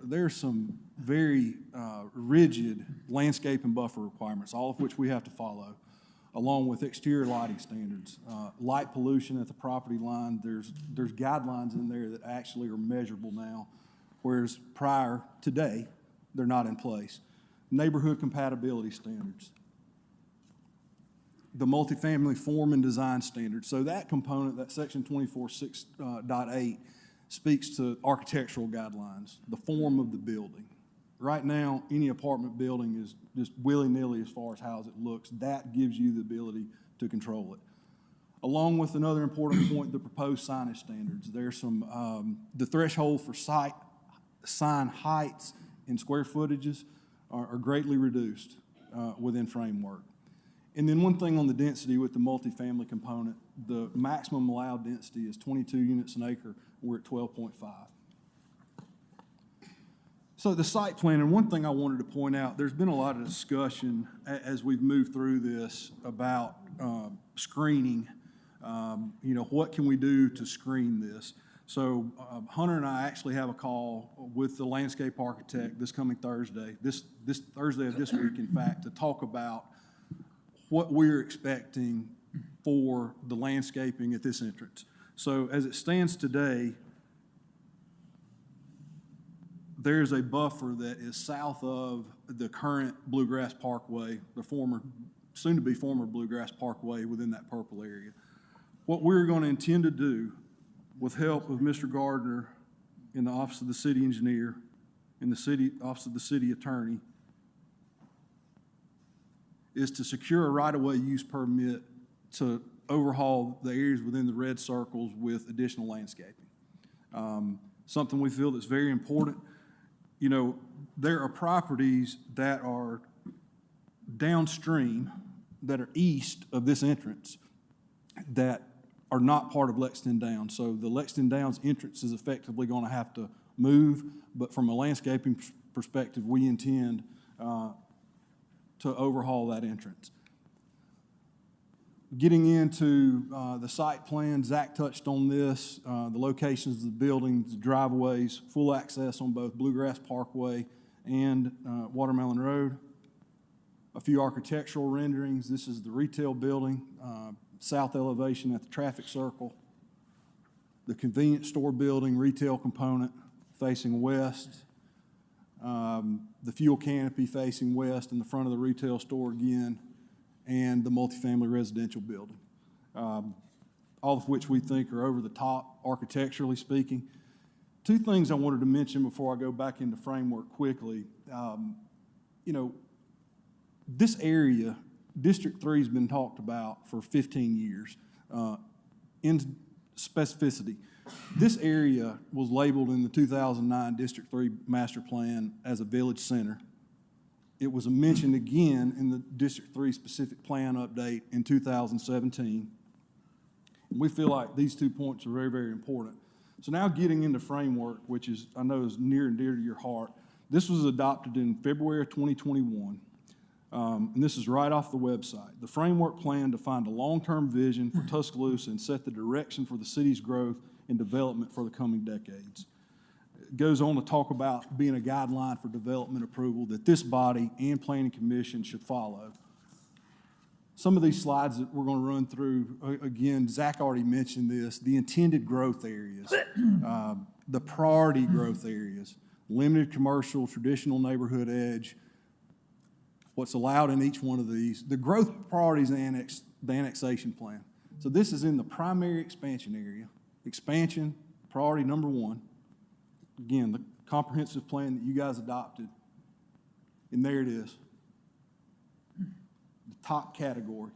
there's some very rigid landscape and buffer requirements, all of which we have to follow, along with exterior lighting standards. Light pollution at the property line, there's guidelines in there that actually are measurable now, whereas today, they're not in place. Neighborhood compatibility standards. The multifamily form and design standards. So that component, that section 24.6.8, speaks to architectural guidelines, the form of the building. Right now, any apartment building is just willy-nilly as far as how it looks. That gives you the ability to control it. Along with another important point, the proposed signage standards. There's some, the threshold for sign heights and square footages are greatly reduced within framework. And then one thing on the density with the multifamily component, the maximum allowed density is 22 units an acre. We're at 12.5. So the site plan, and one thing I wanted to point out, there's been a lot of discussion as we've moved through this about screening. What can we do to screen this? So Hunter and I actually have a call with the landscape architect this coming Thursday, this Thursday of this week, in fact, to talk about what we're expecting for the landscaping at this entrance. So as it stands today, there's a buffer that is south of the current Bluegrass Parkway, the soon-to-be former Bluegrass Parkway within that purple area. What we're going to intend to do, with help of Mr. Gardner in the Office of the City Engineer, in the Office of the City Attorney, is to secure a right-of-way use permit to overhaul the areas within the red circles with additional landscaping. Something we feel that's very important. There are properties that are downstream, that are east of this entrance, that are not part of Lexington Downs. So the Lexington Downs entrance is effectively going to have to move, but from a landscaping perspective, we intend to overhaul that entrance. Getting into the site plan, Zach touched on this, the locations of the buildings, the driveways, full access on both Bluegrass Parkway and Watermelon Road. A few architectural renderings. This is the retail building, south elevation at the traffic circle. The convenience store building, retail component facing west. The fuel canopy facing west in the front of the retail store again, and the multifamily residential building. All of which we think are over the top architecturally speaking. Two things I wanted to mention before I go back into framework quickly. This area, District 3 has been talked about for 15 years in specificity. This area was labeled in the 2009 District 3 Master Plan as a village center. It was mentioned again in the District 3 specific plan update in 2017. We feel like these 2 points are very, very important. So now getting into framework, which is, I know, is near and dear to your heart. This was adopted in February of 2021. And this is right off the website. The framework plan defined a long-term vision for Tuscaloosa and set the direction for the city's growth and development for the coming decades. It goes on to talk about being a guideline for development approval that this body and Planning Commission should follow. Some of these slides that we're going to run through, again, Zach already mentioned this, the intended growth areas, the priority growth areas, limited commercial, traditional neighborhood edge, what's allowed in each one of these, the growth priorities and the annexation plan. So this is in the primary expansion area. Expansion, priority number 1. Again, the comprehensive plan that you guys adopted, and there it is. The top category.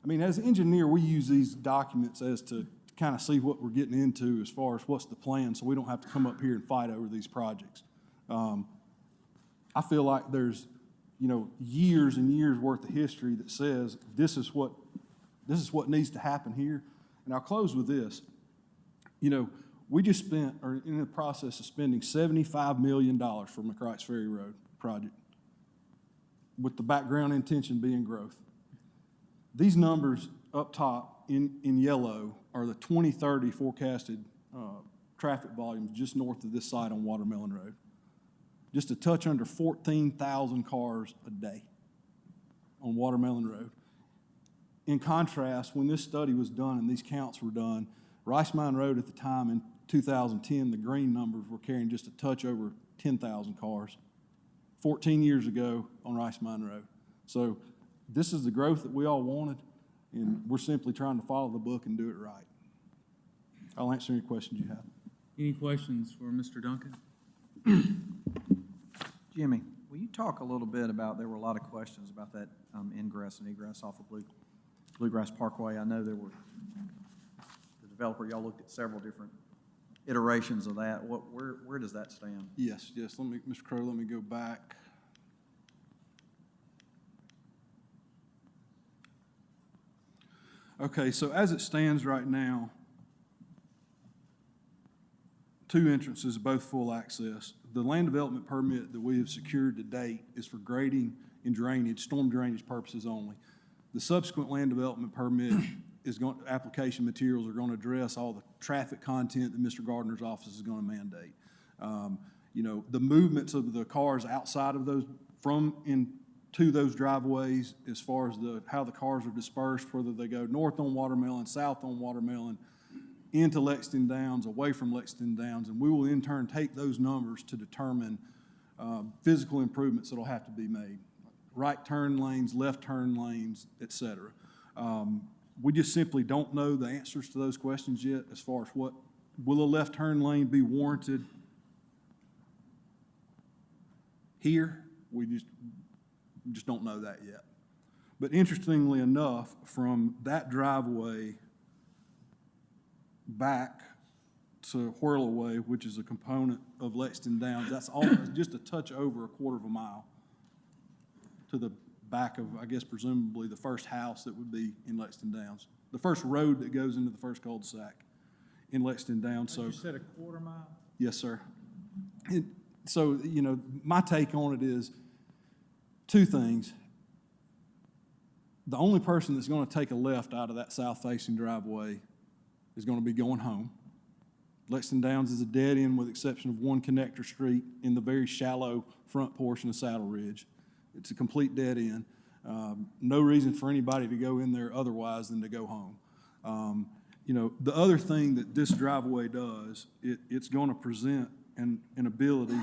I mean, as an engineer, we use these documents as to kind of see what we're getting into as far as what's the plan, so we don't have to come up here and fight over these projects. I feel like there's, years and years worth of history that says this is what needs to happen here. And I'll close with this. We just are in the process of spending $75 million for McCright's Ferry Road project, with the background intention being growth. These numbers up top in yellow are the 2030 forecasted traffic volumes just north of this site on Watermelon Road. Just a touch under 14,000 cars a day on Watermelon Road. In contrast, when this study was done and these counts were done, Rice Mine Road at the time in 2010, the green numbers were carrying just a touch over 10,000 cars. 14 years ago on Rice Mine Road. So this is the growth that we all wanted, and we're simply trying to follow the book and do it right. I'll answer any questions you have. Any questions for Mr. Duncan? Jimmy, will you talk a little bit about, there were a lot of questions about that ingress and egress off of Bluegrass Parkway. I know there were, the developer, y'all looked at several different iterations of that. Where does that stand? Yes, let me, Mr. Crowe, let me go back. Okay, so as it stands right now, 2 entrances, both full access. The land development permit that we have secured to date is for grading and drainage, storm drainage purposes only. The subsequent land development permit application materials are going to address all the traffic content that Mr. Gardner's office is going to mandate. The movements of the cars outside of those, from and to those driveways, as far as how the cars are dispersed, whether they go north on Watermelon, south on Watermelon, into Lexington Downs, away from Lexington Downs, and we will in turn take those numbers to determine physical improvements that'll have to be made. Right turn lanes, left turn lanes, et cetera. We just simply don't know the answers to those questions yet as far as will a left turn lane be warranted here? We just don't know that yet. But interestingly enough, from that driveway back to Whirlaway, which is a component of Lexington Downs, that's almost just a touch over a quarter of a mile to the back of, I guess, presumably the first house that would be in Lexington Downs, the first road that goes into the first cul-de-sac in Lexington Downs. So You said a quarter mile? yes, sir. So, my take on it is 2 things. The only person that's going to take a left out of that south-facing driveway is going to be going home. Lexington Downs is a dead end with the exception of one connector street in the very shallow front portion of Saddle Ridge. It's a complete dead end. No reason for anybody to go in there otherwise than to go home. The other thing that this driveway does, it's going to present an ability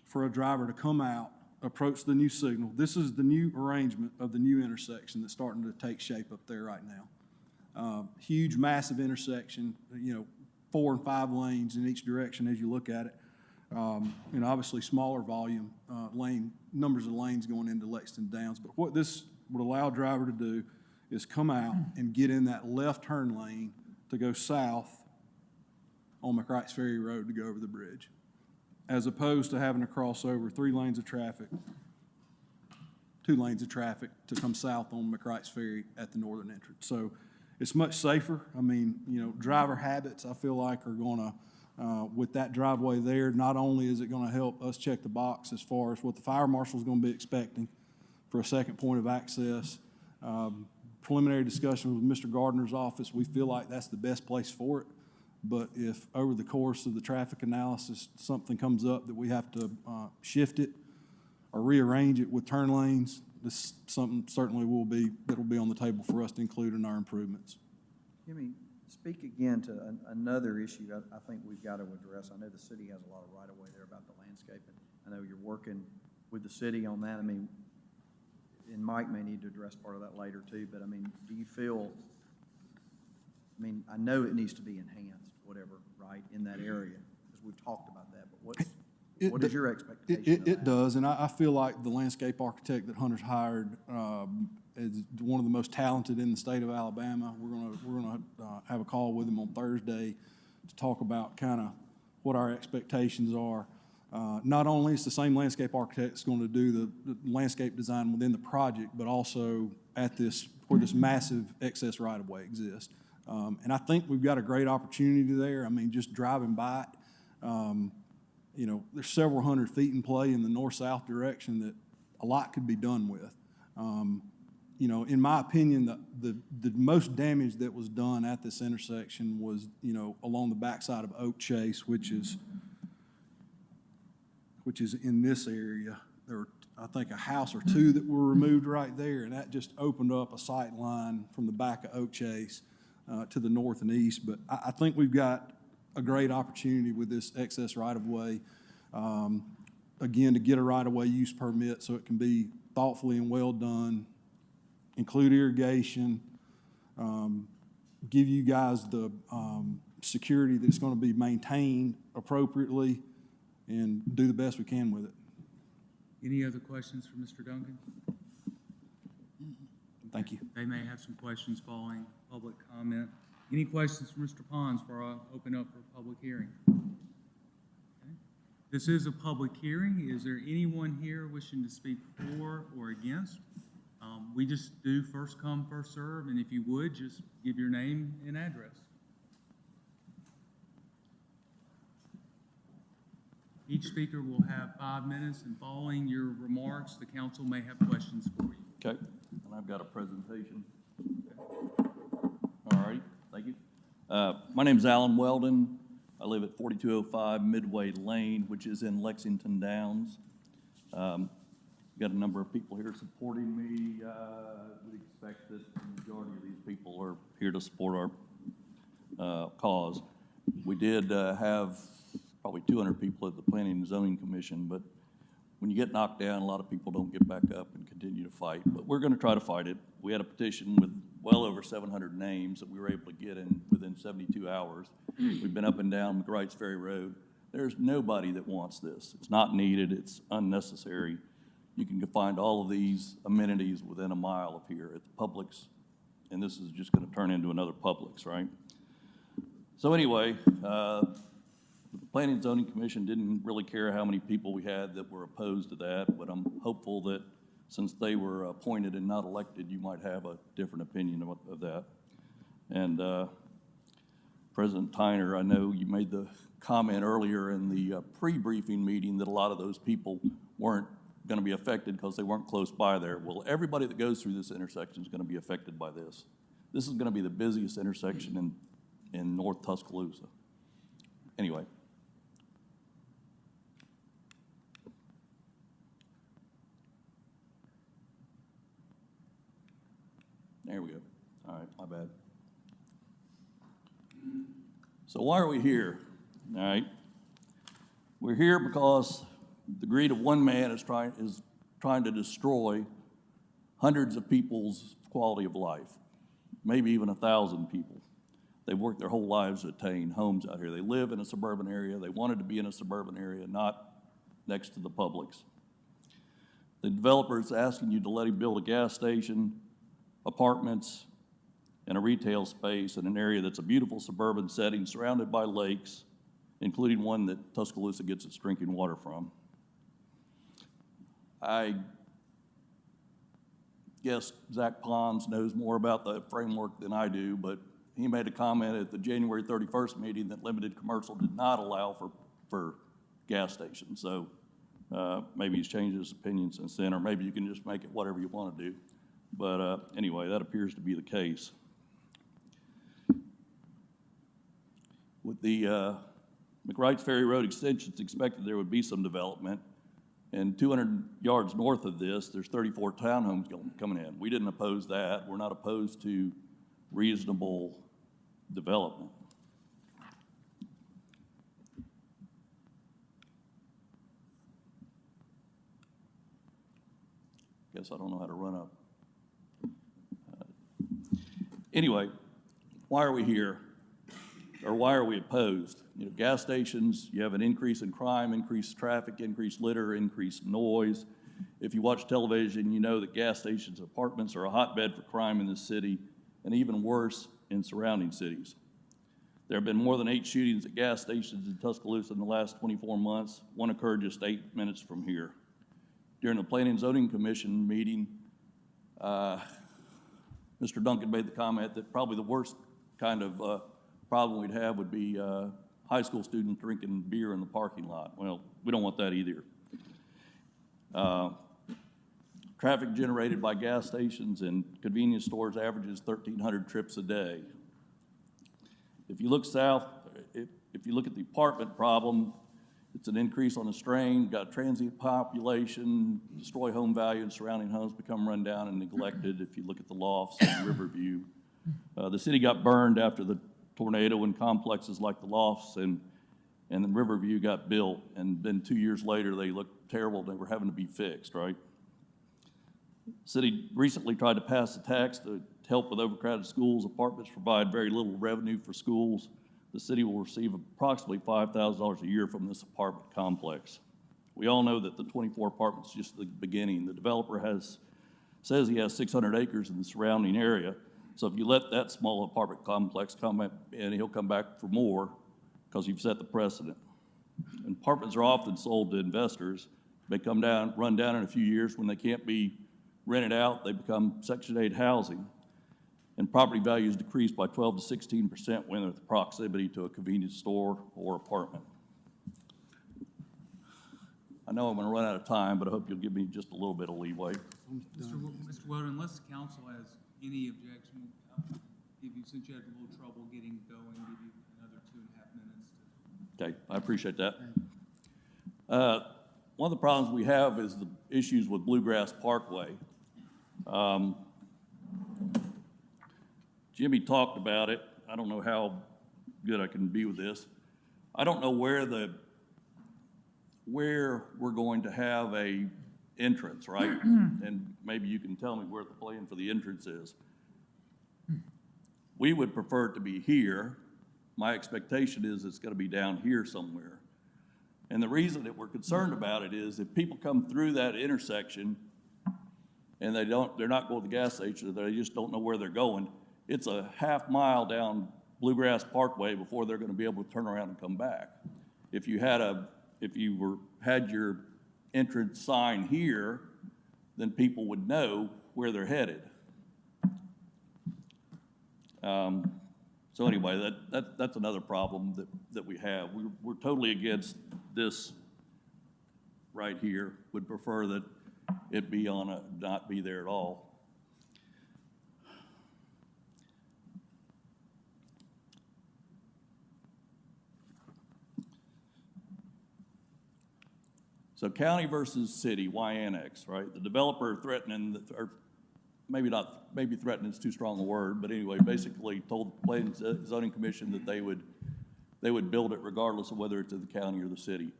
for a driver to come out, approach the new signal. This is the new arrangement of the new intersection that's starting to take shape up there right now. Huge, massive intersection, 4 and 5 lanes in each direction as you look at it. Obviously smaller volume numbers of lanes going into Lexington Downs. But what this would allow a driver to do is come out and get in that left turn lane to go south on McWright's Ferry Road to go over the bridge, as opposed to having to cross over 3 lanes of traffic, 2 lanes of traffic to come south on McWright's Ferry at the northern entrance. So it's much safer. Driver habits, I feel like, are going to, with that driveway there, not only is it going to help us check the box as far as what the fire marshal is going to be expecting for a second point of access. Preliminary discussion with Mr. Gardner's office, we feel like that's the best place for it. But if over the course of the traffic analysis, something comes up that we have to shift it or rearrange it with turn lanes, this something certainly that'll be on the table for us to include in our improvements. Jimmy, speak again to another issue I think we've got to address. I know the city has a lot of right-of-way there about the landscaping. I know you're working with the city on that. And Mike may need to address part of that later too, but do you feel, I know it needs to be enhanced, whatever, right, in that area, because we've talked about that, but what is your expectation of It that? does, and I feel like the landscape architect that Hunter's hired is one of the most talented in the state of Alabama. We're gonna have a call with him on Thursday to talk about kind of what our expectations are. Not only is the same landscape architect that's going to do the landscape design within the project, but also where this massive excess right-of-way exists. And I think we've got a great opportunity there. Just driving by it, there's several hundred feet in play in the north-south direction that a lot could be done with. In my opinion, the most damage that was done at this intersection was, along the backside of Oak Chase, which is in this area. There were, I think, a house or 2 that were removed right there, and that just opened up a sight line from the back of Oak Chase to the north and east. But I think we've got a great opportunity with this excess right-of-way, again, to get a right-of-way use permit so it can be thoughtfully and well done, include irrigation, give you guys the security that it's going to be maintained appropriately, and do the best we can with it. Any other questions for Mr. Duncan? Thank you. They may have some questions following public comment. Any questions for Mr. Pons before I open up for public hearing? Okay. This is a public hearing. Is there anyone here wishing to speak for or against? We just do first come, first serve, and if you would, just give your name and address. Each speaker will have 5 minutes, and following your remarks, the council may have questions for you. Okay, and I've got a presentation. All right, thank you. My name's Alan Weldon. I live at 4205 Midway Lane, which is in Lexington Downs. Got a number of people here supporting me. We'd expect that the majority of these people are here to support our cause. We did have probably 200 people at the Planning and Zoning Commission, but when you get knocked down, a lot of people don't get back up and continue to fight. But we're going to try to fight it. We had a petition with well over 700 names that we were able to get in within 72 hours. We've been up and down McWright's Ferry Road. There's nobody that wants this. It's not needed. It's unnecessary. You can find all of these amenities within a mile of here at the Publix, and this is just going to turn into another Publix, right? So anyway, the Planning and Zoning Commission didn't really care how many people we had that were opposed to that, but I'm hopeful that since they were appointed and not elected, you might have a different opinion of that. And President Tyner, I know you made the comment earlier in the pre-briefing meeting that a lot of those people weren't going to be affected because they weren't close by there. Well, everybody that goes through this intersection is going to be affected by this. This is going to be the busiest intersection in North Tuscaloosa. Anyway. There we go. All right, my bad. So why are we here? All right. We're here because the greed of one man is trying to destroy hundreds of people's quality of life, maybe even 1,000 people. They've worked their whole lives to attain homes out here. They live in a suburban area. They wanted to be in a suburban area, not next to the Publix. The developer is asking you to let him build a gas station, apartments, and a retail space in an area that's a beautiful suburban setting surrounded by lakes, including one that Tuscaloosa gets its drinking water from. I guess Zach Pons knows more about the framework than I do, but he made a comment at the January 31st meeting that limited commercial did not allow for gas stations. So maybe he's changed his opinion since then, or maybe you can just make it whatever you want to do. But anyway, that appears to be the case. With the McWright's Ferry Road extension, it's expected there would be some development. And 200 yards north of this, there's 34 townhomes coming in. We didn't oppose that. We're not opposed to reasonable development. Guess I don't know how to run up. Anyway, why are we here? Or why are we opposed? You know, gas stations, you have an increase in crime, increased traffic, increased litter, increased noise. If you watch television, you know that gas stations, apartments are a hotbed for crime in this city, and even worse in surrounding cities. There have been more than 8 shootings at gas stations in Tuscaloosa in the last 24 months. One occurred just 8 minutes from here. During the Planning and Zoning Commission meeting, Mr. Duncan made the comment that probably the worst kind of problem we'd have would be high school students drinking beer in the parking lot. Well, we don't want that either. Traffic generated by gas stations and convenience stores averages 1,300 trips a day. If you look south, if you look at the apartment problem, it's an increase on the strain, got a transient population, destroy home value, and surrounding homes become run down and neglected. If you look at the lofts in Riverview, the city got burned after the tornado when complexes like the lofts and then Riverview got built, and then 2 years later they looked terrible. They were having to be fixed, right? The city recently tried to pass a tax to help with overcrowded schools. Apartments provide very little revenue for schools. The city will receive approximately $5,000 a year from this apartment complex. We all know that the 24 apartments is just the beginning. The developer says he has 600 acres in the surrounding area. So if you let that small apartment complex come in, he'll come back for more because you've set the precedent. And apartments are often sold to investors. They come down, run down in a few years. When they can't be rented out, they become Section 8 housing. And property values decrease by 12 to 16% when they're in proximity to a convenience store or apartment. I know I'm going to run out of time, but I hope you'll give me just a little bit of leeway. Mr. Weldon, unless the council has any objection, I'll give you, since you had a little trouble getting going, give you another 2.5 minutes. Okay, I appreciate that. One of the problems we have is the issues with Bluegrass Parkway. Jimmy talked about it. I don't know how good I can be with this. I don't know where we're going to have a entrance, right? And maybe you can tell me where the plan for the entrance is. We would prefer it to be here. My expectation is it's gonna be down here somewhere. And the reason that we're concerned about it is if people come through that intersection and they're not going to the gas station, they just don't know where they're going, it's a half mile down Bluegrass Parkway before they're gonna be able to turn around and come back. If you had your entrance sign here, then people would know where they're headed. So anyway, that's another problem that we have. We're totally against this right here. Would prefer that it be not be there at all. So county versus city, why annex, right? The developer threatening, or maybe threatening is too strong a word, but anyway, basically told the Planning and Zoning Commission that they would build it regardless of whether it's in the county or the city.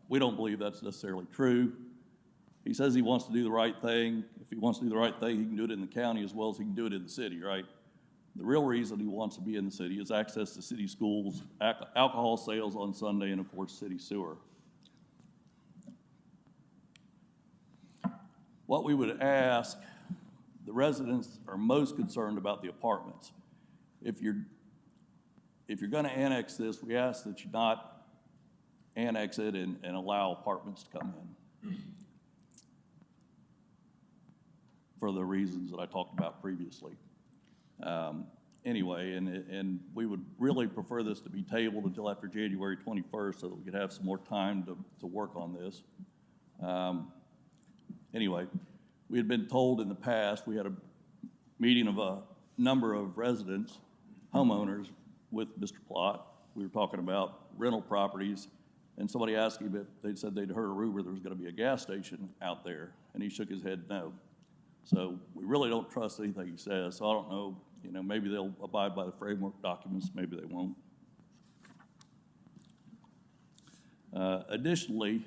We don't believe that's necessarily true. He says he wants to do the right thing. If he wants to do the right thing, he can do it in the county as well as he can do it in the city, right? The real reason he wants to be in the city is access to city schools, alcohol sales on Sunday, and of course, city sewer. What we would ask, the residents are most concerned about the apartments. If you're gonna annex this, we ask that you not annex it and allow apartments to come in for the reasons that I talked about previously. Anyway, and we would really prefer this to be tabled until after January 21st so that we could have some more time to work on this. Anyway, we had been told in the past, we had a meeting of a number of residents, homeowners with Mr. Plott. We were talking about rental properties, and somebody asked him if they said they'd heard a rumor there was gonna be a gas station out there, and he shook his head no. So we really don't trust anything he says, so I don't know, maybe they'll abide by the framework documents, maybe they won't. Additionally,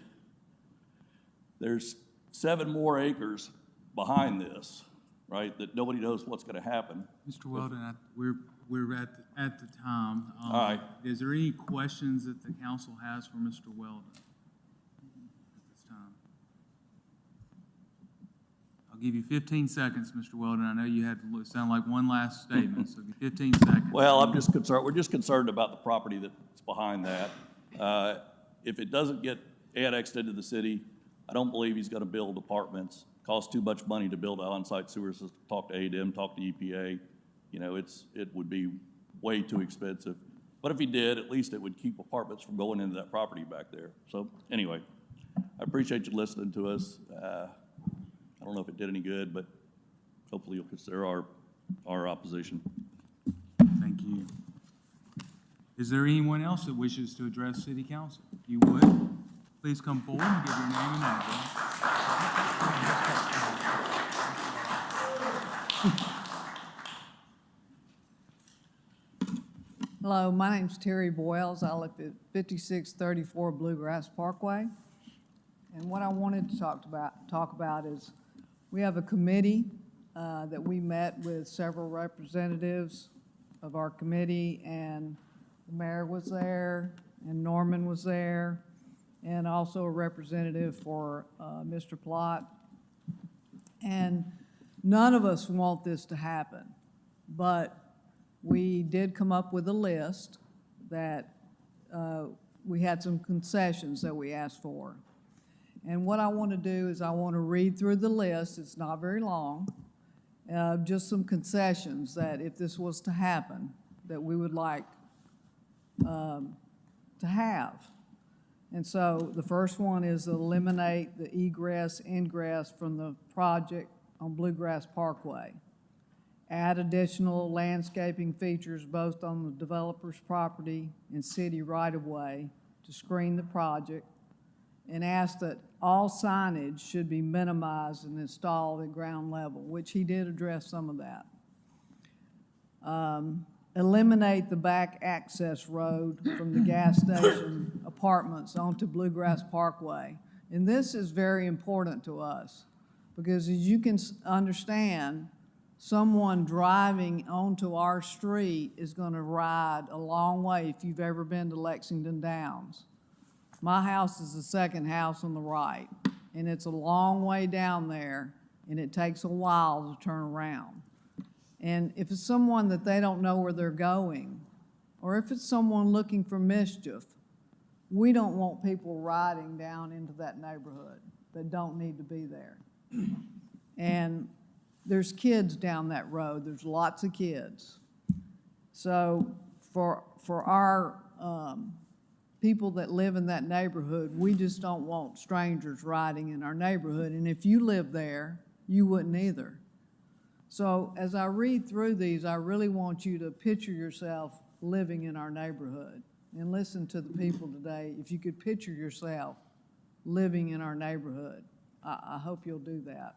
there's 7 more acres behind this, right, that nobody knows what's gonna happen. Mr. Weldon, we're at the time. All right. Is there any questions that the council has for Mr. Weldon at this time? I'll give you 15 seconds, Mr. Weldon. I know you had to sound like one last statement, so give you 15 seconds. Well, we're just concerned about the property that's behind that. If it doesn't get annexed into the city, I don't believe he's gonna build apartments. Costs too much money to build an on-site sewer system, talk to ADM, talk to EPA. It would be way too expensive. But if he did, at least it would keep apartments from going into that property back there. So anyway, I appreciate you listening to us. I don't know if it did any good, but hopefully you'll consider our opposition. Thank you. Is there anyone else that wishes to address City Council? If you would, please come forward and give your name and address. Hello, my name's Terry Boyles. I live at 5634 Bluegrass Parkway. And what I wanted to talk about is we have a committee that we met with several representatives of our committee, and the mayor was there, and Norman was there, and also a representative for Mr. Plott. And None of us want this to happen, but we did come up with a list that we had some concessions that we asked for. And what I want to do is I want to read through the list. It's not very long. Just some concessions that if this was to happen, that we would like to have. And so the first one is eliminate the egress, ingress from the project on Bluegrass Parkway. Add additional landscaping features both on the developer's property and city right-of-way to screen the project, and ask that all signage should be minimized and installed at ground level, which he did address some of that. Eliminate the back access road from the gas station apartments onto Bluegrass Parkway. And this is very important to us because, as you can understand, someone driving onto our street is going to ride a long way if you've ever been to Lexington Downs. My house is the second house on the right, and it's a long way down there, and it takes a while to turn around. And if it's someone that they don't know where they're going, or if it's someone looking for mischief, we don't want people riding down into that neighborhood that don't need to be there. And there's kids down that road. There's lots of kids. So for our people that live in that neighborhood, we just don't want strangers riding in our neighborhood. And if you live there, you wouldn't either. So as I read through these, I really want you to picture yourself living in our neighborhood. And listen to the people today. If you could picture yourself living in our neighborhood, I hope you'll do that.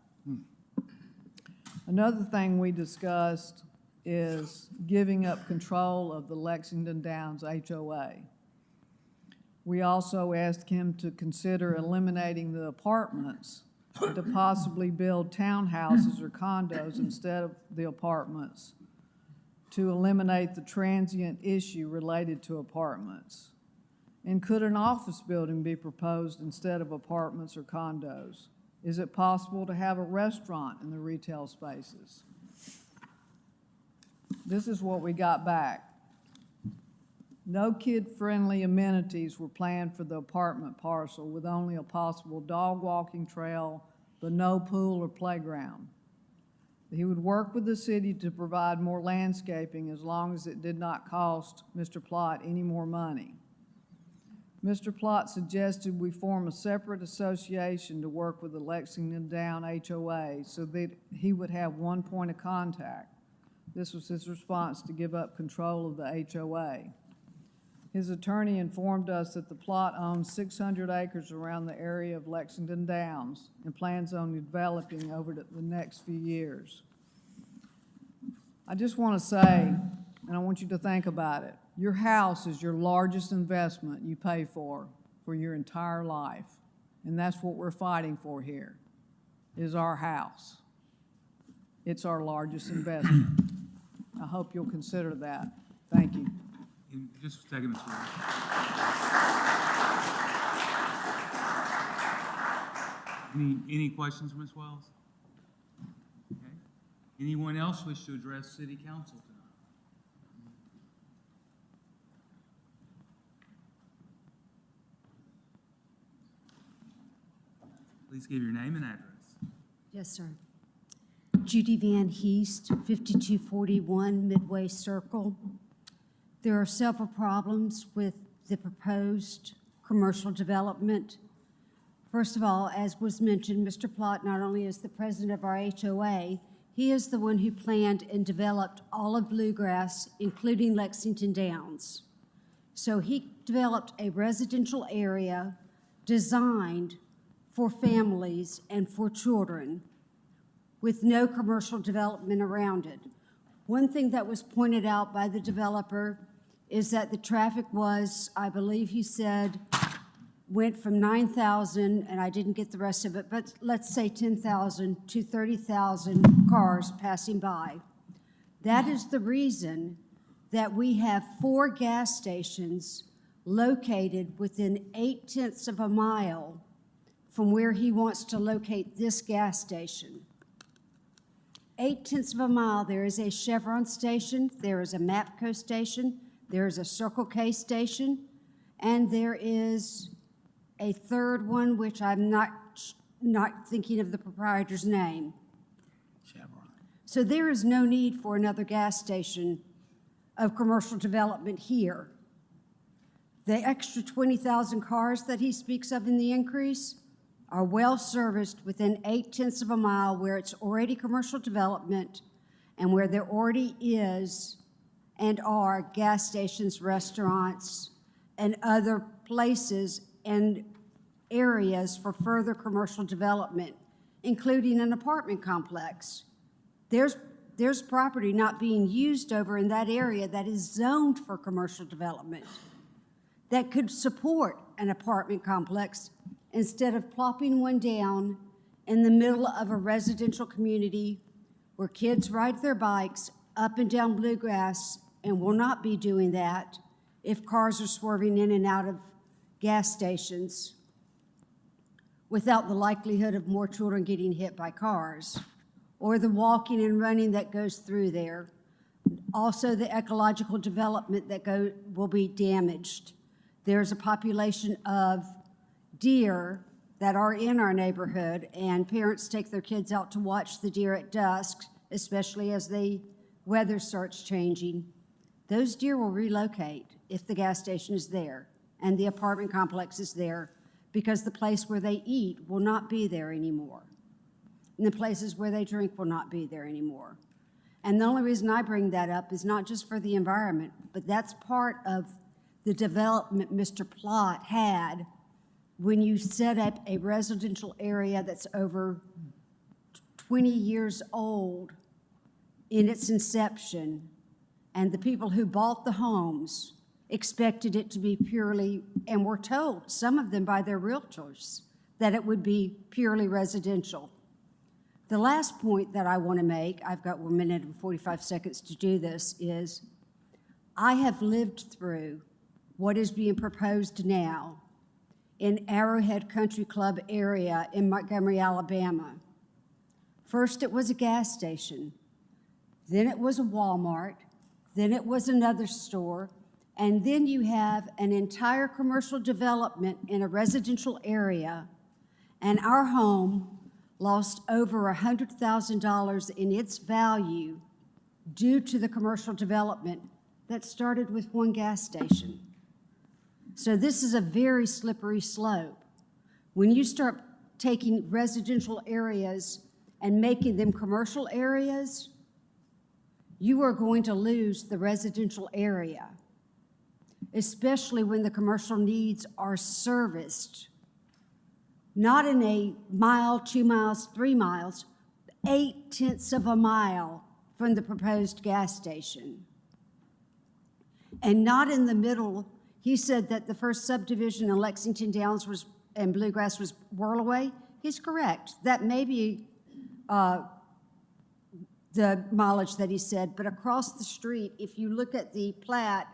Another thing we discussed is giving up control of the Lexington Downs HOA. We also asked him to consider eliminating the apartments and to possibly build townhouses or condos instead of the apartments, to eliminate the transient issue related to apartments. And could an office building be proposed instead of apartments or condos? Is it possible to have a restaurant in the retail spaces? This is what we got back. No kid-friendly amenities were planned for the apartment parcel, with only a possible dog walking trail, but no pool or playground. He would work with the city to provide more landscaping as long as it did not cost Mr. Plott any more money. Mr. Plott suggested we form a separate association to work with the Lexington Down HOA so that he would have one point of contact. This was his response to give up control of the HOA. His attorney informed us that the Plott owns 600 acres around the area of Lexington Downs and plans on developing over the next few years. I just want to say, and I want you to think about it, your house is your largest investment you pay for your entire life. And that's what we're fighting for here, is our house. It's our largest investment. I hope you'll consider that. Thank you. Just a second, Mr. Wells. Any questions, Ms. Wells? Okay. Anyone else wish to address City Council tonight? Please give your name and address. Yes, sir. Judy Van Heest, 5241 Midway Circle. There are several problems with the proposed commercial development. First of all, as was mentioned, Mr. Plott not only is the president of our HOA, he is the one who planned and developed all of Bluegrass, including Lexington Downs. So he developed a residential area designed for families and for children with no commercial development around it. One thing that was pointed out by the developer is that the traffic was, I believe he said, went from 9,000, and I didn't get the rest of it, but let's say 10,000 to 30,000 cars passing by. That is the reason that we have 4 gas stations located within 0.8 of a mile from where he wants to locate this gas station. 8/10 of a mile, there is a Chevron station, there is a MAPCO station, there is a Circle K station, and there is a third one, which I'm not thinking of the proprietor's name. So there is no need for another gas station of commercial development here. The extra 20,000 cars that he speaks of in the increase are well-serviced within 8/10 of a mile where it's already commercial development and where there already is and are gas stations, restaurants, and other places and areas for further commercial development, including an apartment complex. There's property not being used over in that area that is zoned for commercial development that could support an apartment complex instead of plopping one down in the middle of a residential community where kids ride their bikes up and down Bluegrass and will not be doing that if cars are swerving in and out of gas stations without the likelihood of more children getting hit by cars, or the walking and running that goes through there. Also, the ecological development that will be damaged. There's a population of deer that are in our neighborhood, and parents take their kids out to watch the deer at dusk, especially as the weather starts changing. Those deer will relocate if the gas station is there and the apartment complex is there, because the place where they eat will not be there anymore. And the places where they drink will not be there anymore. And the only reason I bring that up is not just for the environment, but that's part of the development Mr. Plott had when you set up a residential area that's over 20 years old in its inception, and the people who bought the homes expected it to be purely, and were told, some of them by their realtors, that it would be purely residential. The last point that I want to make, I've got 1 minute and 45 seconds to do this, is I have lived through what is being proposed now in Arrowhead Country Club area in Montgomery, Alabama. First, it was a gas station. Then it was a Walmart. Then it was another store. And then you have an entire commercial development in a residential area, and our home lost over $100,000 in its value due to the commercial development that started with one gas station. So this is a very slippery slope. When you start taking residential areas and making them commercial areas, you are going to lose the residential area, especially when the commercial needs are serviced, not in a mile, 2 miles, 3 miles, 8/10 of a mile from the proposed gas station. And not in the middle. He said that the first subdivision in Lexington Downs and Bluegrass was Whirlaway. He's correct. That may be the mileage that he said, but across the street, if you look at the plat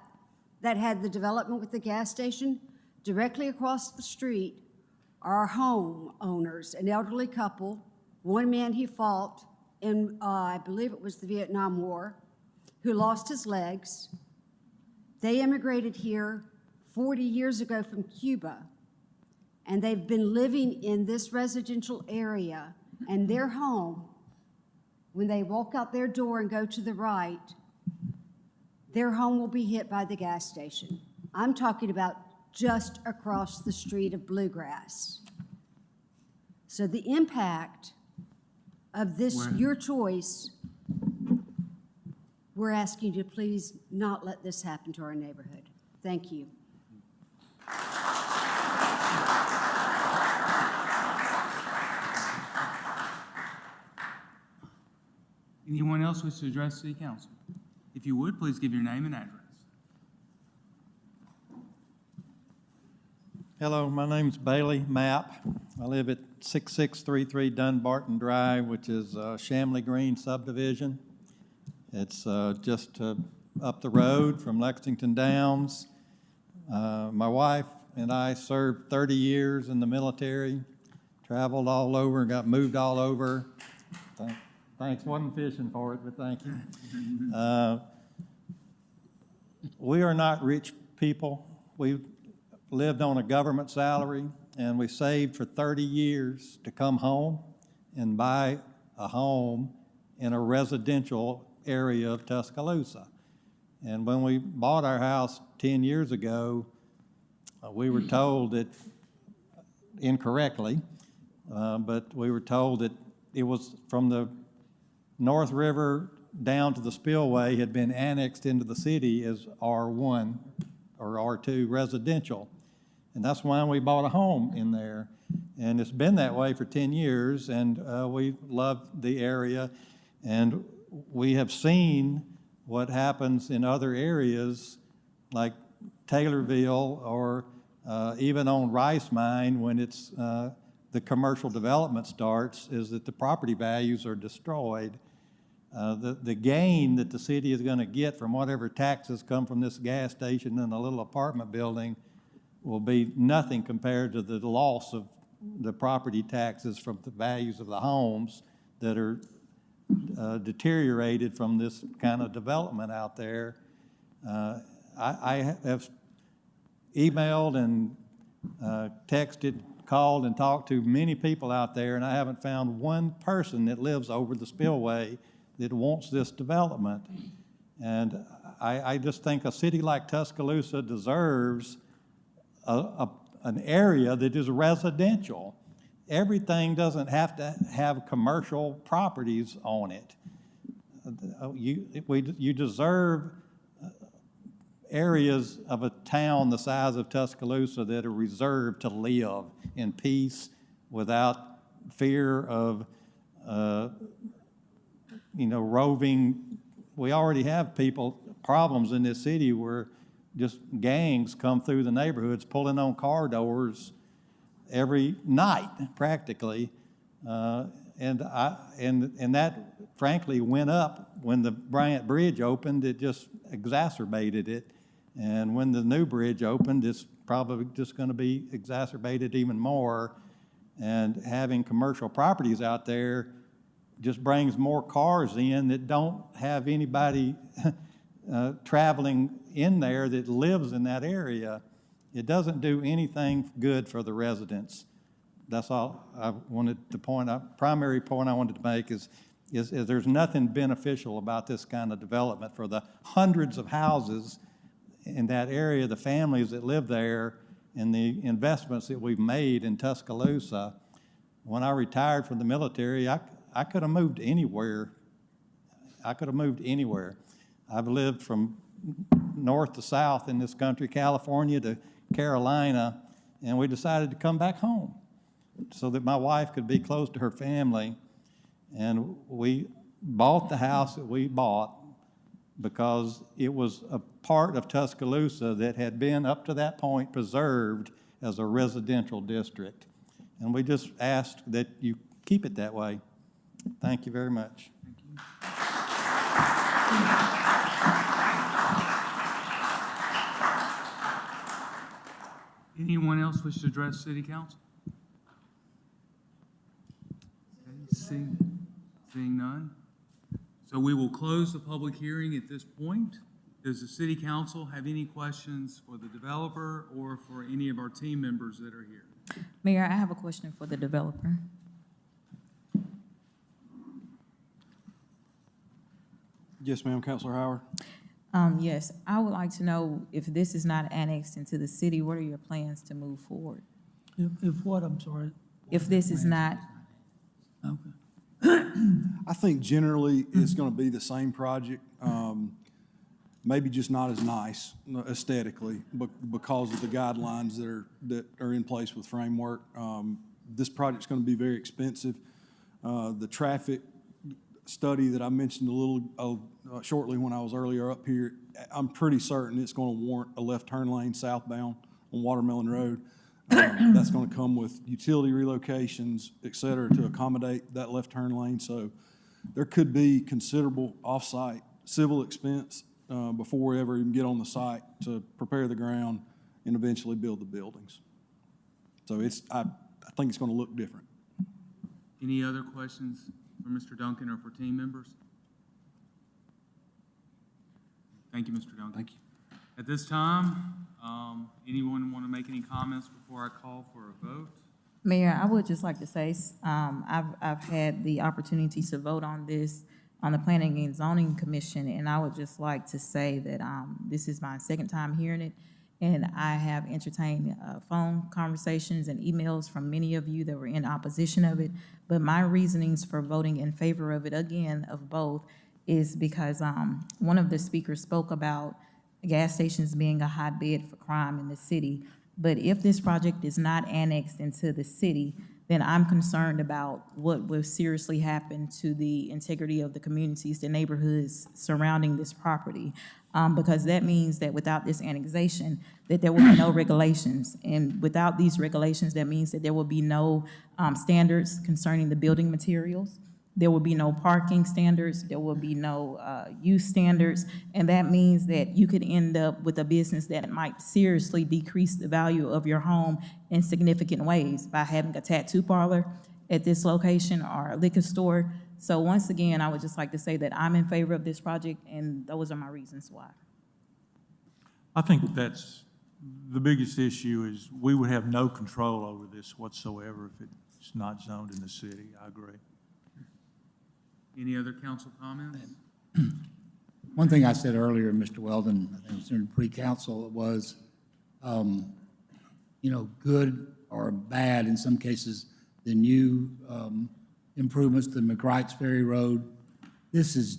that had the development with the gas station, directly across the street are homeowners, an elderly couple. One man he fought in, I believe it was the Vietnam War, who lost his legs. They immigrated here 40 years ago from Cuba, and they've been living in this residential area, and their home, when they walk out their door and go to the right, their home will be hit by the gas station. I'm talking about just across the street of Bluegrass. So the impact of this, your choice, we're asking you to please not let this happen to our neighborhood. Thank you. Anyone else wish to address City Council? If you would, please give your name and address. Hello, my name's Bailey Mapp. I live at 6633 Dunbarton Drive, which is Shamley Green subdivision. It's just up the road from Lexington Downs. My wife and I served 30 years in the military, traveled all over, got moved all over. Thanks, wasn't fishing for it, but thank you. We are not rich people. We lived on a government salary, and we saved for 30 years to come home and buy a home in a residential area of Tuscaloosa. And when we bought our house 10 years ago, we were told that, incorrectly, but we were told that it was from the North River down to the spillway had been annexed into the city as R1 or R2 residential. And that's why we bought a home in there. And it's been that way for 10 years, and we love the area. And we have seen what happens in other areas like Taylorville or even on Rice Mine when it's the commercial development starts, is that the property values are destroyed. The gain that the city is going to get from whatever taxes come from this gas station and a little apartment building will be nothing compared to the loss of the property taxes from the values of the homes that are deteriorated from this kind of development out there. I have emailed and texted, called, and talked to many people out there, and I haven't found one person that lives over the spillway that wants this development. And I just think a city like Tuscaloosa deserves an area that is residential. Everything doesn't have to have commercial properties on it. You deserve areas of a town the size of Tuscaloosa that are reserved to live in peace without fear of roving. We already have problems in this city where just gangs come through the neighborhoods pulling on car doors every night, practically. And that, frankly, went up when the Bryant Bridge opened. It just exacerbated it. And when the new bridge opened, it's probably just going to be exacerbated even more. And having commercial properties out there just brings more cars in that don't have anybody traveling in there that lives in that area. It doesn't do anything good for the residents. That's all I wanted to point out. Primary point I wanted to make is there's nothing beneficial about this kind of development for the hundreds of houses in that area, the families that live there, and the investments that we've made in Tuscaloosa. When I retired from the military, I could have moved anywhere. I've lived from north to south in this country, California to Carolina, and we decided to come back home so that my wife could be close to her family. And we bought the house that we bought because it was a part of Tuscaloosa that had been up to that point preserved as a residential district. And we just asked that you keep it that way. Thank you very much. Anyone else wish to address City Council? Okay, seeing none. So we will close the public hearing at this point. Does the City Council have any questions for the developer or for any of our team members that are here? Mayor, I have a question for the developer. Yes, ma'am, Councilor Howard. Yes, I would like to know if this is not annexed into the city, what are your plans to move forward? If what, I'm sorry? If this is not, Okay. I think generally it's going to be the same project, maybe just not as nice aesthetically, but because of the guidelines that are in place with framework. This project's going to be very expensive. The traffic study that I mentioned a little shortly when I was earlier up here, I'm pretty certain it's going to warrant a left turn lane southbound on Watermelon Road. That's going to come with utility relocations, et cetera, to accommodate that left turn lane. So there could be considerable off-site civil expense before we ever even get on the site to prepare the ground and eventually build the buildings. So I think it's going to look different. Any other questions for Mr. Duncan or for team members? Thank you, Mr. Duncan. Thank you. At this time, anyone want to make any comments before I call for a vote? Mayor, I would just like to say, I've had the opportunity to vote on this on the Planning and Zoning Commission, and I would just like to say that this is my second time hearing it, and I have entertained phone conversations and emails from many of you that were in opposition of it, but my reasonings for voting in favor of it, again, of both, is because one of the speakers spoke about gas stations being a hotbed for crime in the city. But if this project is not annexed into the city, then I'm concerned about what will seriously happen to the integrity of the communities, the neighborhoods surrounding this property. Because that means that without this annexation, that there will be no regulations. And without these regulations, that means that there will be no standards concerning the building materials. There will be no parking standards, there will be no use standards, and that means that you could end up with a business that might seriously decrease the value of your home in significant ways by having a tattoo parlor at this location or a liquor store. So once again, I would just like to say that I'm in favor of this project, and those are my reasons why. I think that's the biggest issue is we would have no control over this whatsoever if it's not zoned in the city. I agree. Any other council comments? One thing I said earlier, Mr. Weldon, I think it was during pre-council, was, good or bad in some cases, the new improvements to McWright's Ferry Road. This is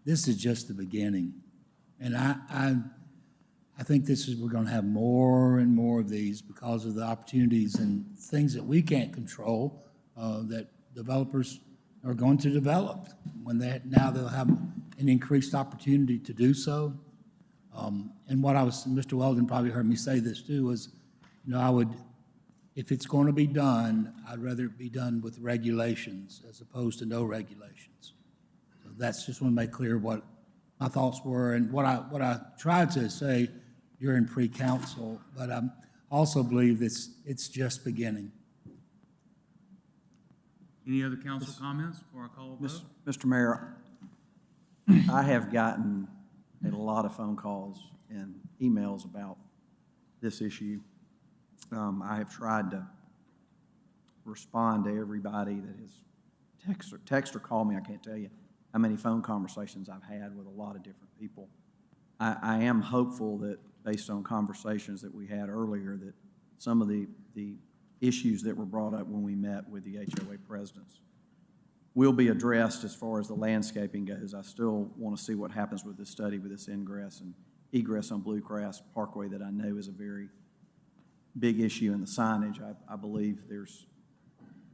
just the beginning. And I think we're going to have more and more of these because of the opportunities and things that we can't control that developers are going to develop now they'll have an increased opportunity to do so. And Mr. Weldon probably heard me say this too, was, if it's going to be done, I'd rather it be done with regulations as opposed to no regulations. So that's just want to make clear what my thoughts were and what I tried to say during pre-council, but I also believe it's just beginning. Any other council comments before I call a vote? Mr. Mayor, I have gotten a lot of phone calls and emails about this issue. I have tried to respond to everybody that has text or called me. I can't tell you how many phone conversations I've had with a lot of different people. I am hopeful that based on conversations that we had earlier, that some of the issues that were brought up when we met with the HOA presidents will be addressed as far as the landscaping goes. I still want to see what happens with this study with this ingress and egress on Bluegrass Parkway that I know is a very big issue in the signage. I believe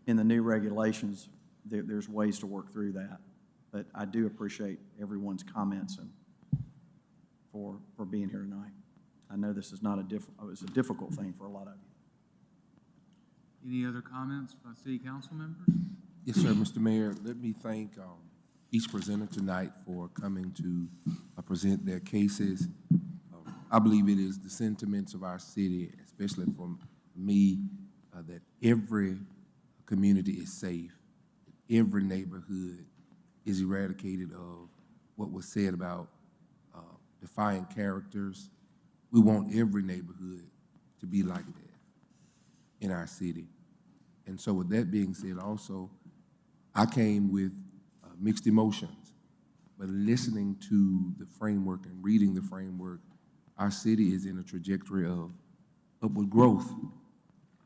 in the new regulations, there's ways to work through that. But I do appreciate everyone's comments and for being here tonight. I know this is not it's a difficult thing for a lot of you. Any other comments by city council members? Yes, sir, Mr. Mayor. Let me thank each presenter tonight for coming to present their cases. I believe it is the sentiments of our city, especially for me, that every community is safe, every neighborhood is eradicated of what was said about defiant characters. We want every neighborhood to be like that in our city. And so with that being said, also, I came with mixed emotions, but listening to the framework and reading the framework, our city is in a trajectory of upward growth,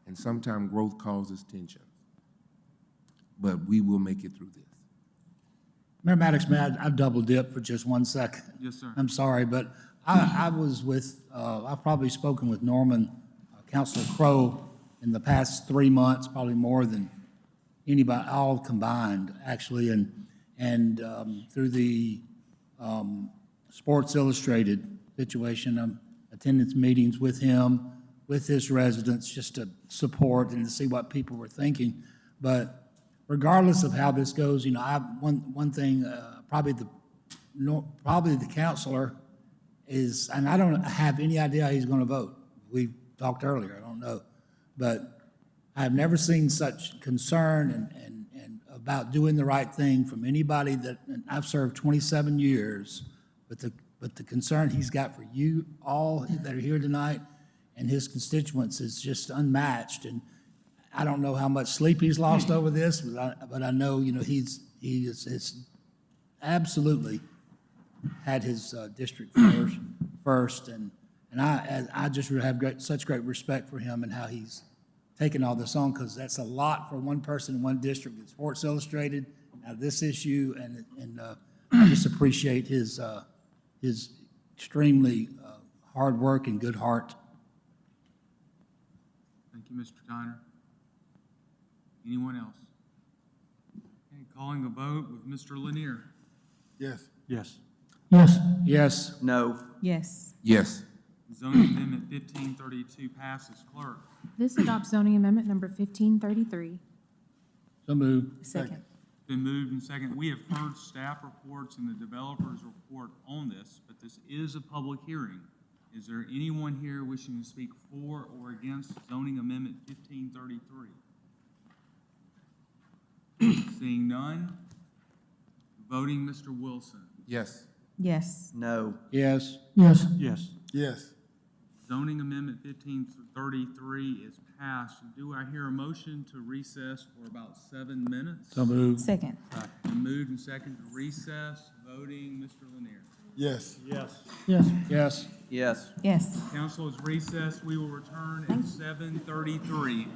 and sometimes growth causes tension, but we will make it through this. Mayor Maddox, may I double dip for just 1 second? Yes, sir. I'm sorry, but I was with, I've probably spoken with Norman, Councilor Crowe, in the past 3 months, probably more than anybody, all combined, actually, and through the Sports Illustrated situation, I'm attending meetings with him, with his residents, just to support and to see what people were thinking. But regardless of how this goes, one thing, probably the counselor is, and I don't have any idea how he's going to vote. We talked earlier, I don't know. But I've never seen such concern and about doing the right thing from anybody that, and I've served 27 years, but the concern he's got for you all that are here tonight and his constituents is just unmatched. And I don't know how much sleep he's lost over this, but I know, you know, he is absolutely had his district first, and I just have such great respect for him and how he's taken all this on, because that's a lot for one person in one district. It's Sports Illustrated, now this issue, and I just appreciate his extremely hard work and good heart. Thank you, Mr. Tyner. Anyone else? Okay, calling a vote with Mr. Lanier. Yes. Yes. Yes. Yes. No. Yes. Yes. Zoning Amendment 1532 passes. Clerk. This adopts zoning amendment number 1533. So moved. Second. Been moved and second. We have heard staff reports and the developer's report on this, but this is a public hearing. Is there anyone here wishing to speak for or against zoning amendment 1533? Seeing none, voting Mr. Wilson. Yes. Yes. No. Yes. Yes. Yes. Yes. Zoning amendment 1533 is passed. Do I hear a motion to recess for about 7 minutes? So moved. Second. Been moved and second to recess, voting Mr. Lanier. Yes. Yes. Yes. Yes. Yes. Yes. Council is recessed. We will return at 7:33.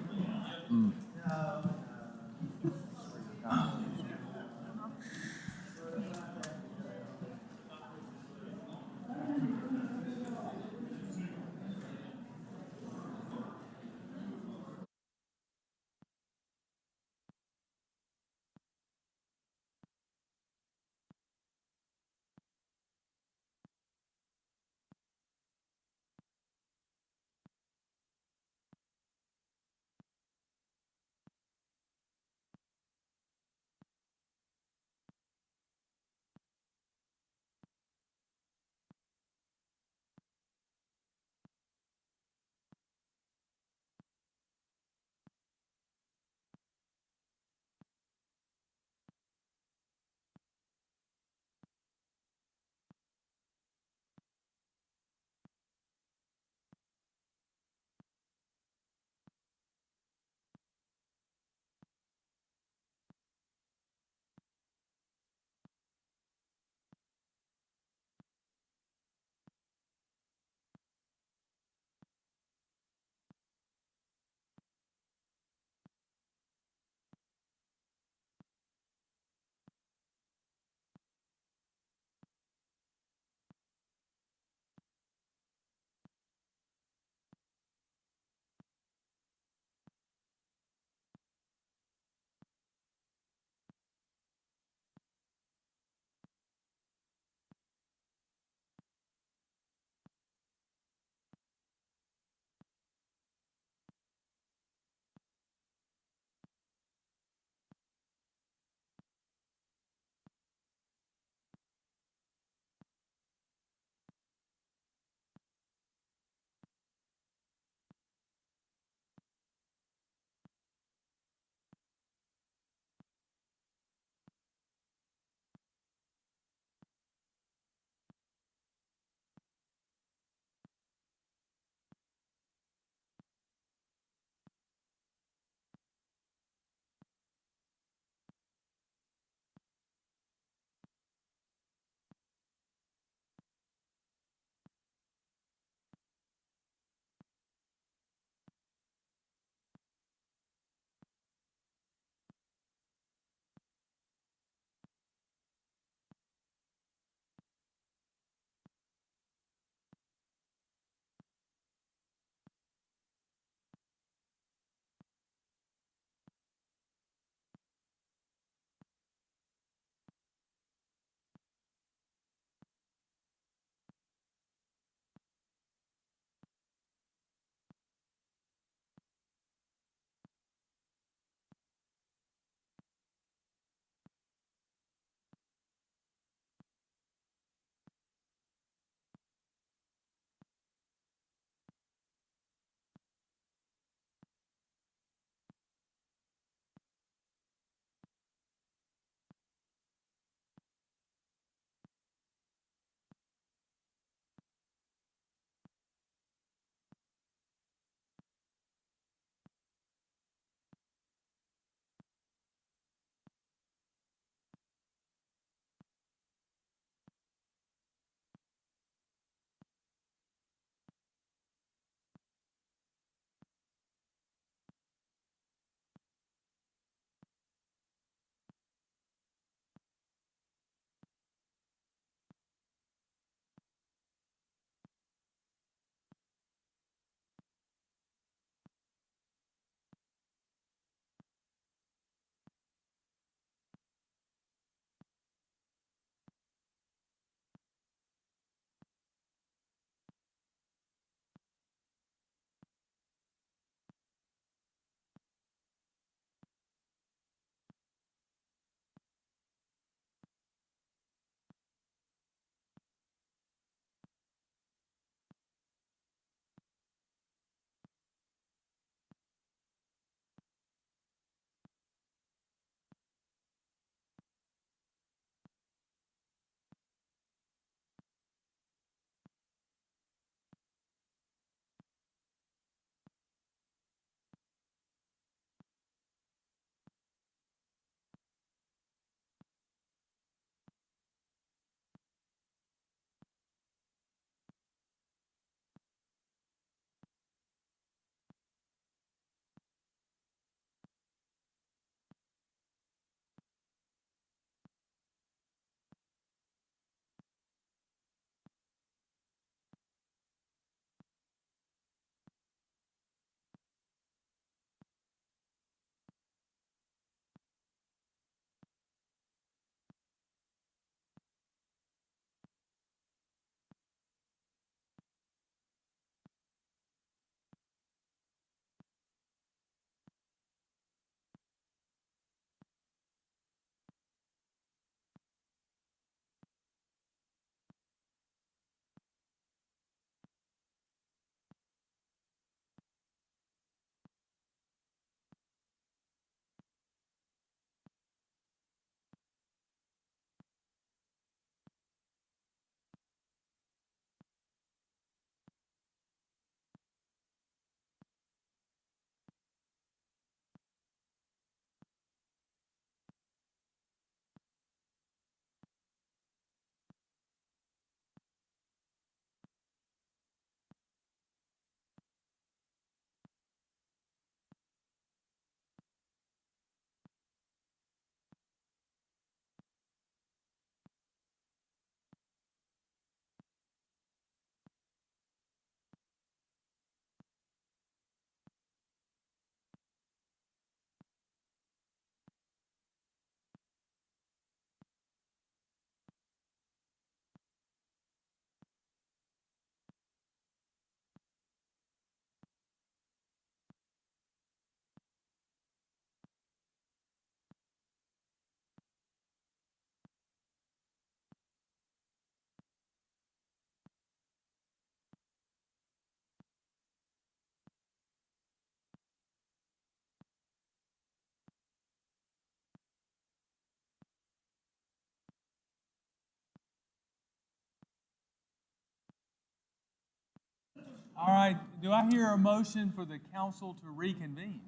All right, do I hear a motion for the council to reconvene?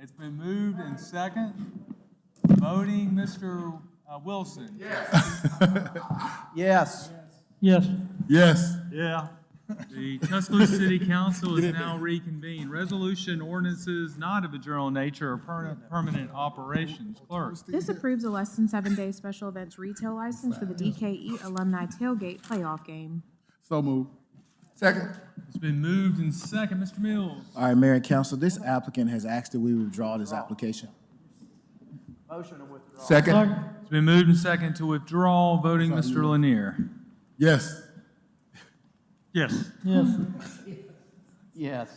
It's been moved and second. Voting, Mr. Wilson? Yes. Yes. Yes. Yeah. The Tuscaloosa City Council is now reconvened. Resolution ordinances not of a general nature or permanent operations. Clerk? This approves a less than 7-day special events retail license for the DKE Alumni Tailgate Playoff Game. So moved. Second. It's been moved and second. Mr. Mills? All right, Mayor and Council, this applicant has asked that we withdraw this application. Motion to withdraw. Second. It's been moved and second to withdraw. Voting, Mr. Lanier? Yes. Yes. Yes. Yes.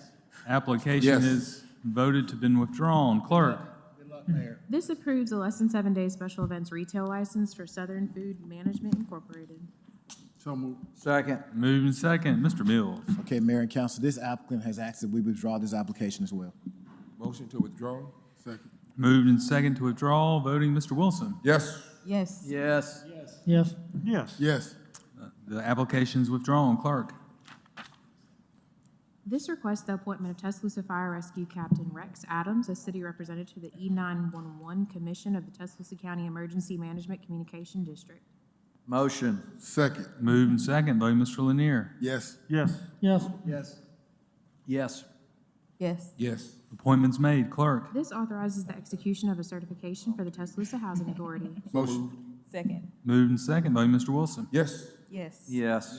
Application Yes. is voted to been withdrawn. Clerk? This approves a less than 7-day special events retail license for Southern Food Management Incorporated. So moved. Second. Moved and second. Mr. Mills? Okay, Mayor and Council, this applicant has asked that we withdraw this application as well. Motion to withdraw? Second. Moved and second to withdraw. Voting, Mr. Wilson? Yes. Yes. Yes. Yes. Yes. Yes. The application is withdrawn. Clerk? This requests the appointment of Tuscaloosa Fire Rescue Captain Rex Adams as city representative to the E911 Commission of the Tuscaloosa County Emergency Management Communication District. Motion. Second. Moved and second. Voting, Mr. Lanier? Yes. Yes. Yes. Yes. Yes. Yes. Yes. Appointments made. Clerk? This authorizes the execution of a certification for the Tuscaloosa Housing Authority. Motion. Second. Moved and second. Voting, Mr. Wilson? Yes. Yes. Yes.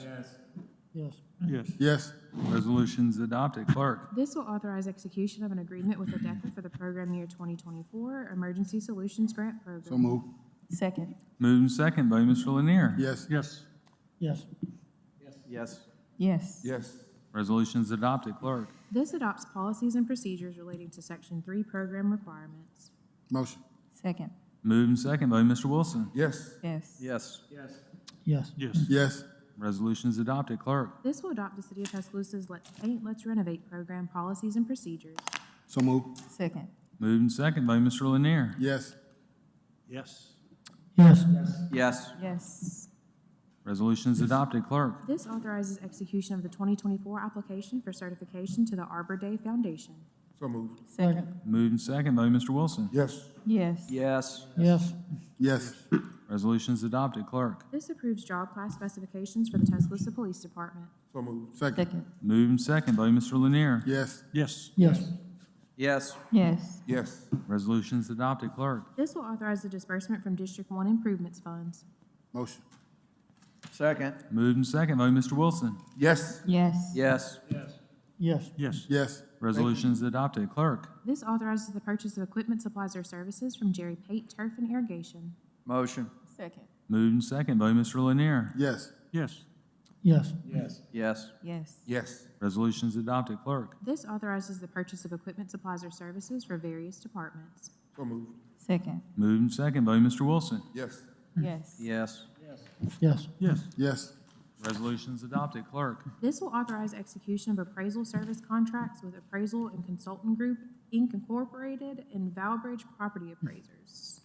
Yes. Yes. Yes. Resolution's adopted. Clerk? This will authorize execution of an agreement with ADECA for the program year 2024 Emergency Solutions Grant Program. So moved. Second. Moved and second. Voting, Mr. Lanier? Yes. Yes. Yes. Yes. Yes. Yes. Resolution's adopted. Clerk? This adopts policies and procedures relating to Section 3 program requirements. Motion. Second. Moved and second. Voting, Mr. Wilson? Yes. Yes. Yes. Yes. Yes. Yes. Resolution's adopted. Clerk? This will adopt the City of Tuscaloosa's Let's Paint, Let's Renovate program policies and procedures. So moved. Second. Moved and second. Voting, Mr. Lanier? Yes. Yes. Yes. Yes. Yes. Resolution's adopted. Clerk? This authorizes execution of the 2024 application for certification to the Arbor Day Foundation. So moved. Second. Moved and second. Voting, Mr. Wilson? Yes. Yes. Yes. Yes. Yes. Resolution's adopted. Clerk? This approves job class specifications for the Tuscaloosa Police Department. So moved. Second. Second. Moved and second. Voting, Mr. Lanier? Yes. Yes. Yes. Yes. Yes. Yes. Resolution's adopted. Clerk? This will authorize the disbursement from District 1 improvements funds. Motion. Second. Moved and second. Voting, Mr. Wilson? Yes. Yes. Yes. Yes. Yes. Yes. Resolution's adopted. Clerk? This authorizes the purchase of equipment, supplies, or services from Jerry Pate Turf and Irrigation. Motion. Second. Moved and second. Voting, Mr. Lanier? Yes. Yes. Yes. Yes. Yes. Yes. Resolution's adopted. Clerk? This authorizes the purchase of equipment, supplies, or services for various departments. So moved. Second. Moved and second. Voting, Mr. Wilson? Yes. Yes. Yes. Yes. Yes. Yes. Resolution's adopted. Clerk? This will authorize execution of appraisal service contracts with Appraisal and Consultant Group, Inc. Incorporated, and Valbridge Property Appraisers.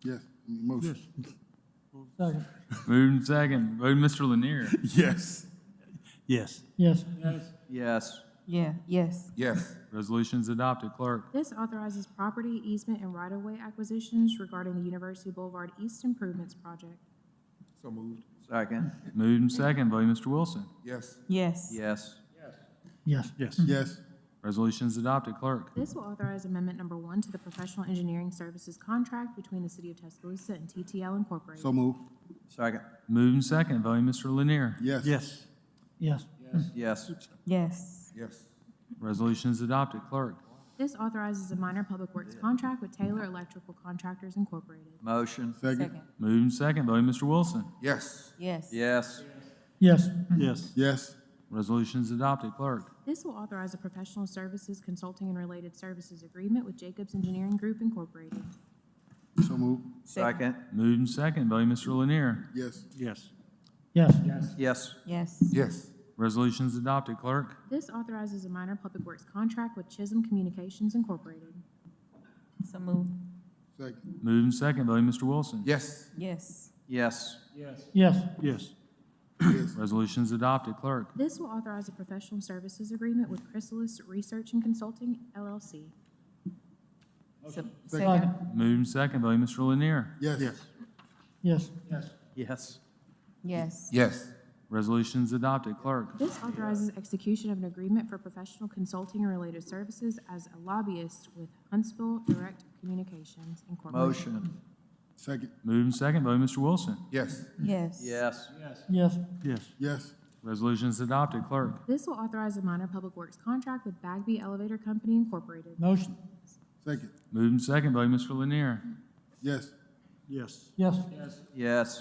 Yes. Motion. Second. Moved and second. Voting, Mr. Lanier? Yes. Yes. Yes. Yes. Yeah. Yes. Yes. Resolution's adopted. Clerk? This authorizes property, easement, and right-of-way acquisitions regarding the University Boulevard East Improvements Project. So moved. Second. Moved and second. Voting, Mr. Wilson? Yes. Yes. Yes. Yes. Yes. Yes. Resolution's adopted. Clerk? This will authorize Amendment Number 1 to the Professional Engineering Services Contract between the City of Tuscaloosa and TTL Incorporated. So moved. Second. Moved and second. Voting, Mr. Lanier? Yes. Yes. Yes. Yes. Yes. Yes. Resolution's adopted. Clerk? This authorizes a minor public works contract with Taylor Electrical Contractors Incorporated. Motion. Second. Moved and second. Voting, Mr. Wilson? Yes. Yes. Yes. Yes. Yes. Yes. Resolution's adopted. Clerk? This will authorize a professional services, consulting, and related services agreement with Jacobs Engineering Group Incorporated. So moved. Second. Moved and second. Voting, Mr. Lanier? Yes. Yes. Yes. Yes. Yes. Yes. Resolution's adopted. Clerk? This authorizes a minor public works contract with Chisholm Communications Incorporated. So moved. Second. Moved and second. Voting, Mr. Wilson? Yes. Yes. Yes. Yes. Yes. Resolution is adopted. Clerk. This will authorize a professional services agreement with Chrysalis Research and Consulting, LLC. Second. Moved and second, voting Mr. Lanier. Yes. Yes. Yes. Yes. Yes. Resolution is adopted. Clerk. This authorizes execution of an agreement for professional consulting and related services as a lobbyist with Huntsville Direct Communications Incorporated. Motion. Second. Moved and second, voting Mr. Wilson. Yes. Yes. Yes. Yes. Yes. Yes. Resolution is adopted. Clerk. This will authorize a minor public works contract with Bagby Elevator Company Incorporated. Motion. Second. Moved and second, voting Mr. Lanier. Yes. Yes. Yes. Yes.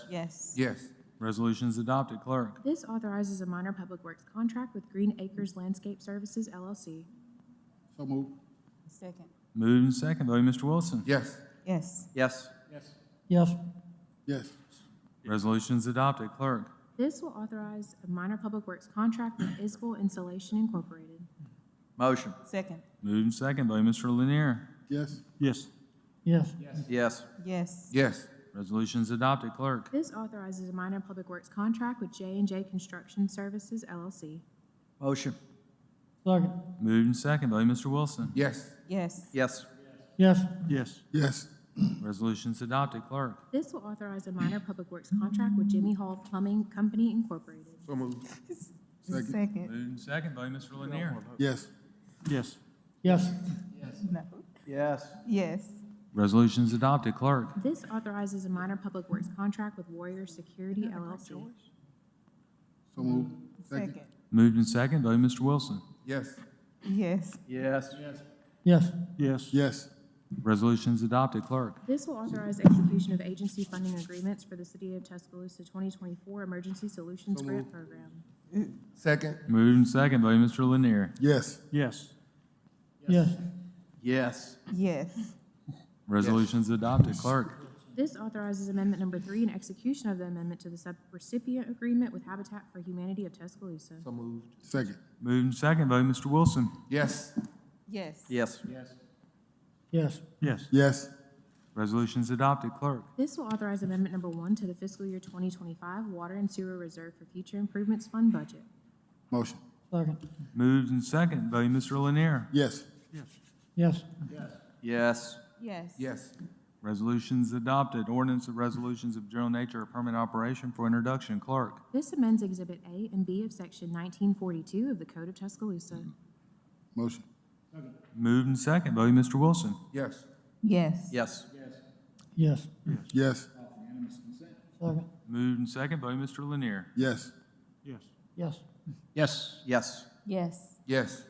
Yes. Yes. Resolution is adopted. Clerk. This authorizes a minor public works contract with Green Acres Landscape Services, LLC. So moved. Second. Moved and second, voting Mr. Wilson. Yes. Yes. Yes. Yes. Yes. Resolution is adopted. Clerk. This will authorize a minor public works contract with Isbel Installation Incorporated. Motion. Second. Moved and second, voting Mr. Lanier. Yes. Yes. Yes. Yes. Yes. Yes. Resolution is adopted. Clerk. This authorizes a minor public works contract with J&J Construction Services, LLC. Motion. Second. Moved and second, voting Mr. Wilson. Yes. Yes. Yes. Yes. Yes. Yes. Resolution is adopted. Clerk. This will authorize a minor public works contract with Jimmy Hall Plumbing Company Incorporated. So moved. Second. Second. Moved and second, voting Mr. Lanier. Yes. Yes. Yes. No. Yes. Yes. Resolution is adopted. Clerk. This authorizes a minor public works contract with Warrior Security, LLC. So moved. Second. Second. Moved and second, voting Mr. Wilson. Yes. Yes. Yes. Yes. Yes. Yes. Resolution is adopted. Clerk. This will authorize execution of agency funding agreements for the City of Tuscaloosa 2024 Emergency Solutions Grant Program. Second. Moved and second, voting Mr. Lanier. Yes. Yes. Yes. Yes. Yes. Resolution is adopted. Clerk. This authorizes amendment number 3 and execution of the amendment to the subrecipient agreement with Habitat for Humanity of Tuscaloosa. So moved. Second. Moved and second, voting Mr. Wilson. Yes. Yes. Yes. Yes. Yes. Yes. Resolution is adopted. Clerk. This will authorize amendment number 1 to the fiscal year 2025 Water and Sewer Reserve for Future Improvements Fund budget. Motion. Second. Moved and second, voting Mr. Lanier. Yes. Yes. Yes. Yes. Yes. Resolutions adopted. Ordinance of resolutions of general nature of permanent operation for introduction. Clerk. This amends Exhibit A and B of Section 1942 of the Code of Tuscaloosa. Motion. Moved and second, voting Mr. Wilson. Yes. Yes. Yes. Yes. Yes. Second. Moved and second, voting Mr. Lanier. Yes. Yes. Yes. Yes. Yes. Yes. Yes.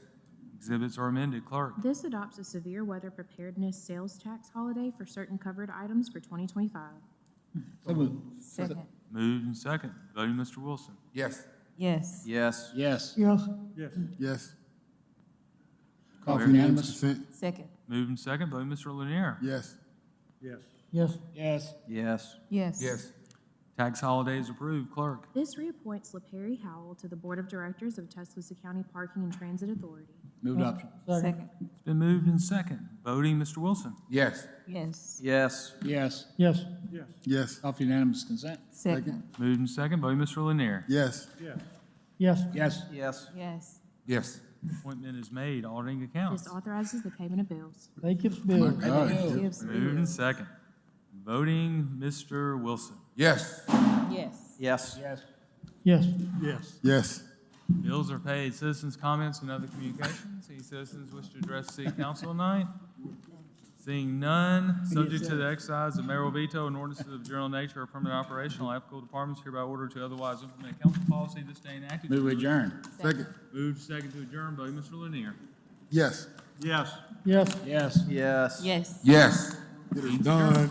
Exhibits are amended. Clerk. This adopts a severe weather preparedness sales tax holiday for certain covered items for 2025. So moved. Second. Moved and second, voting Mr. Wilson. Yes. Yes. Yes. Yes. Yes. Yes. Yes. Call for unanimous consent. Second. Moved and second, voting Mr. Lanier. Yes. Yes. Yes. Yes. Yes. Yes. Yes. Tax holidays approved. Clerk. This reappoints LaPerry Howell to the Board of Directors of Tuscaloosa County Parking and Transit Authority. Move adoption. Second. It's been moved and second, voting Mr. Wilson. Yes. Yes. Yes. Yes. Yes. Yes. Yes. Call for unanimous consent. Second. Moved and second, voting Mr. Lanier. Yes. Yes. Yes. Yes. Yes. Yes. Yes. Appointment is made, auditing accounts. This authorizes the payment of bills. Thank you, Bill. Gibbs. Moved and second, voting Mr. Wilson. Yes. Yes. Yes. Yes. Yes. Yes. Yes. Bills are paid. Citizens' comments and other communications. Any citizens wish to address the city council tonight? Seeing none, subject to the exercise of mayoral veto and ordinances of general nature or permanent operational, applicable departments hereby order to otherwise implement council policy this day enacted. Move adjourn. Second. Moved second to adjourn, voting Mr. Lanier. Yes. Yes. Yes. Yes. Yes. Yes. Yes. Get it done.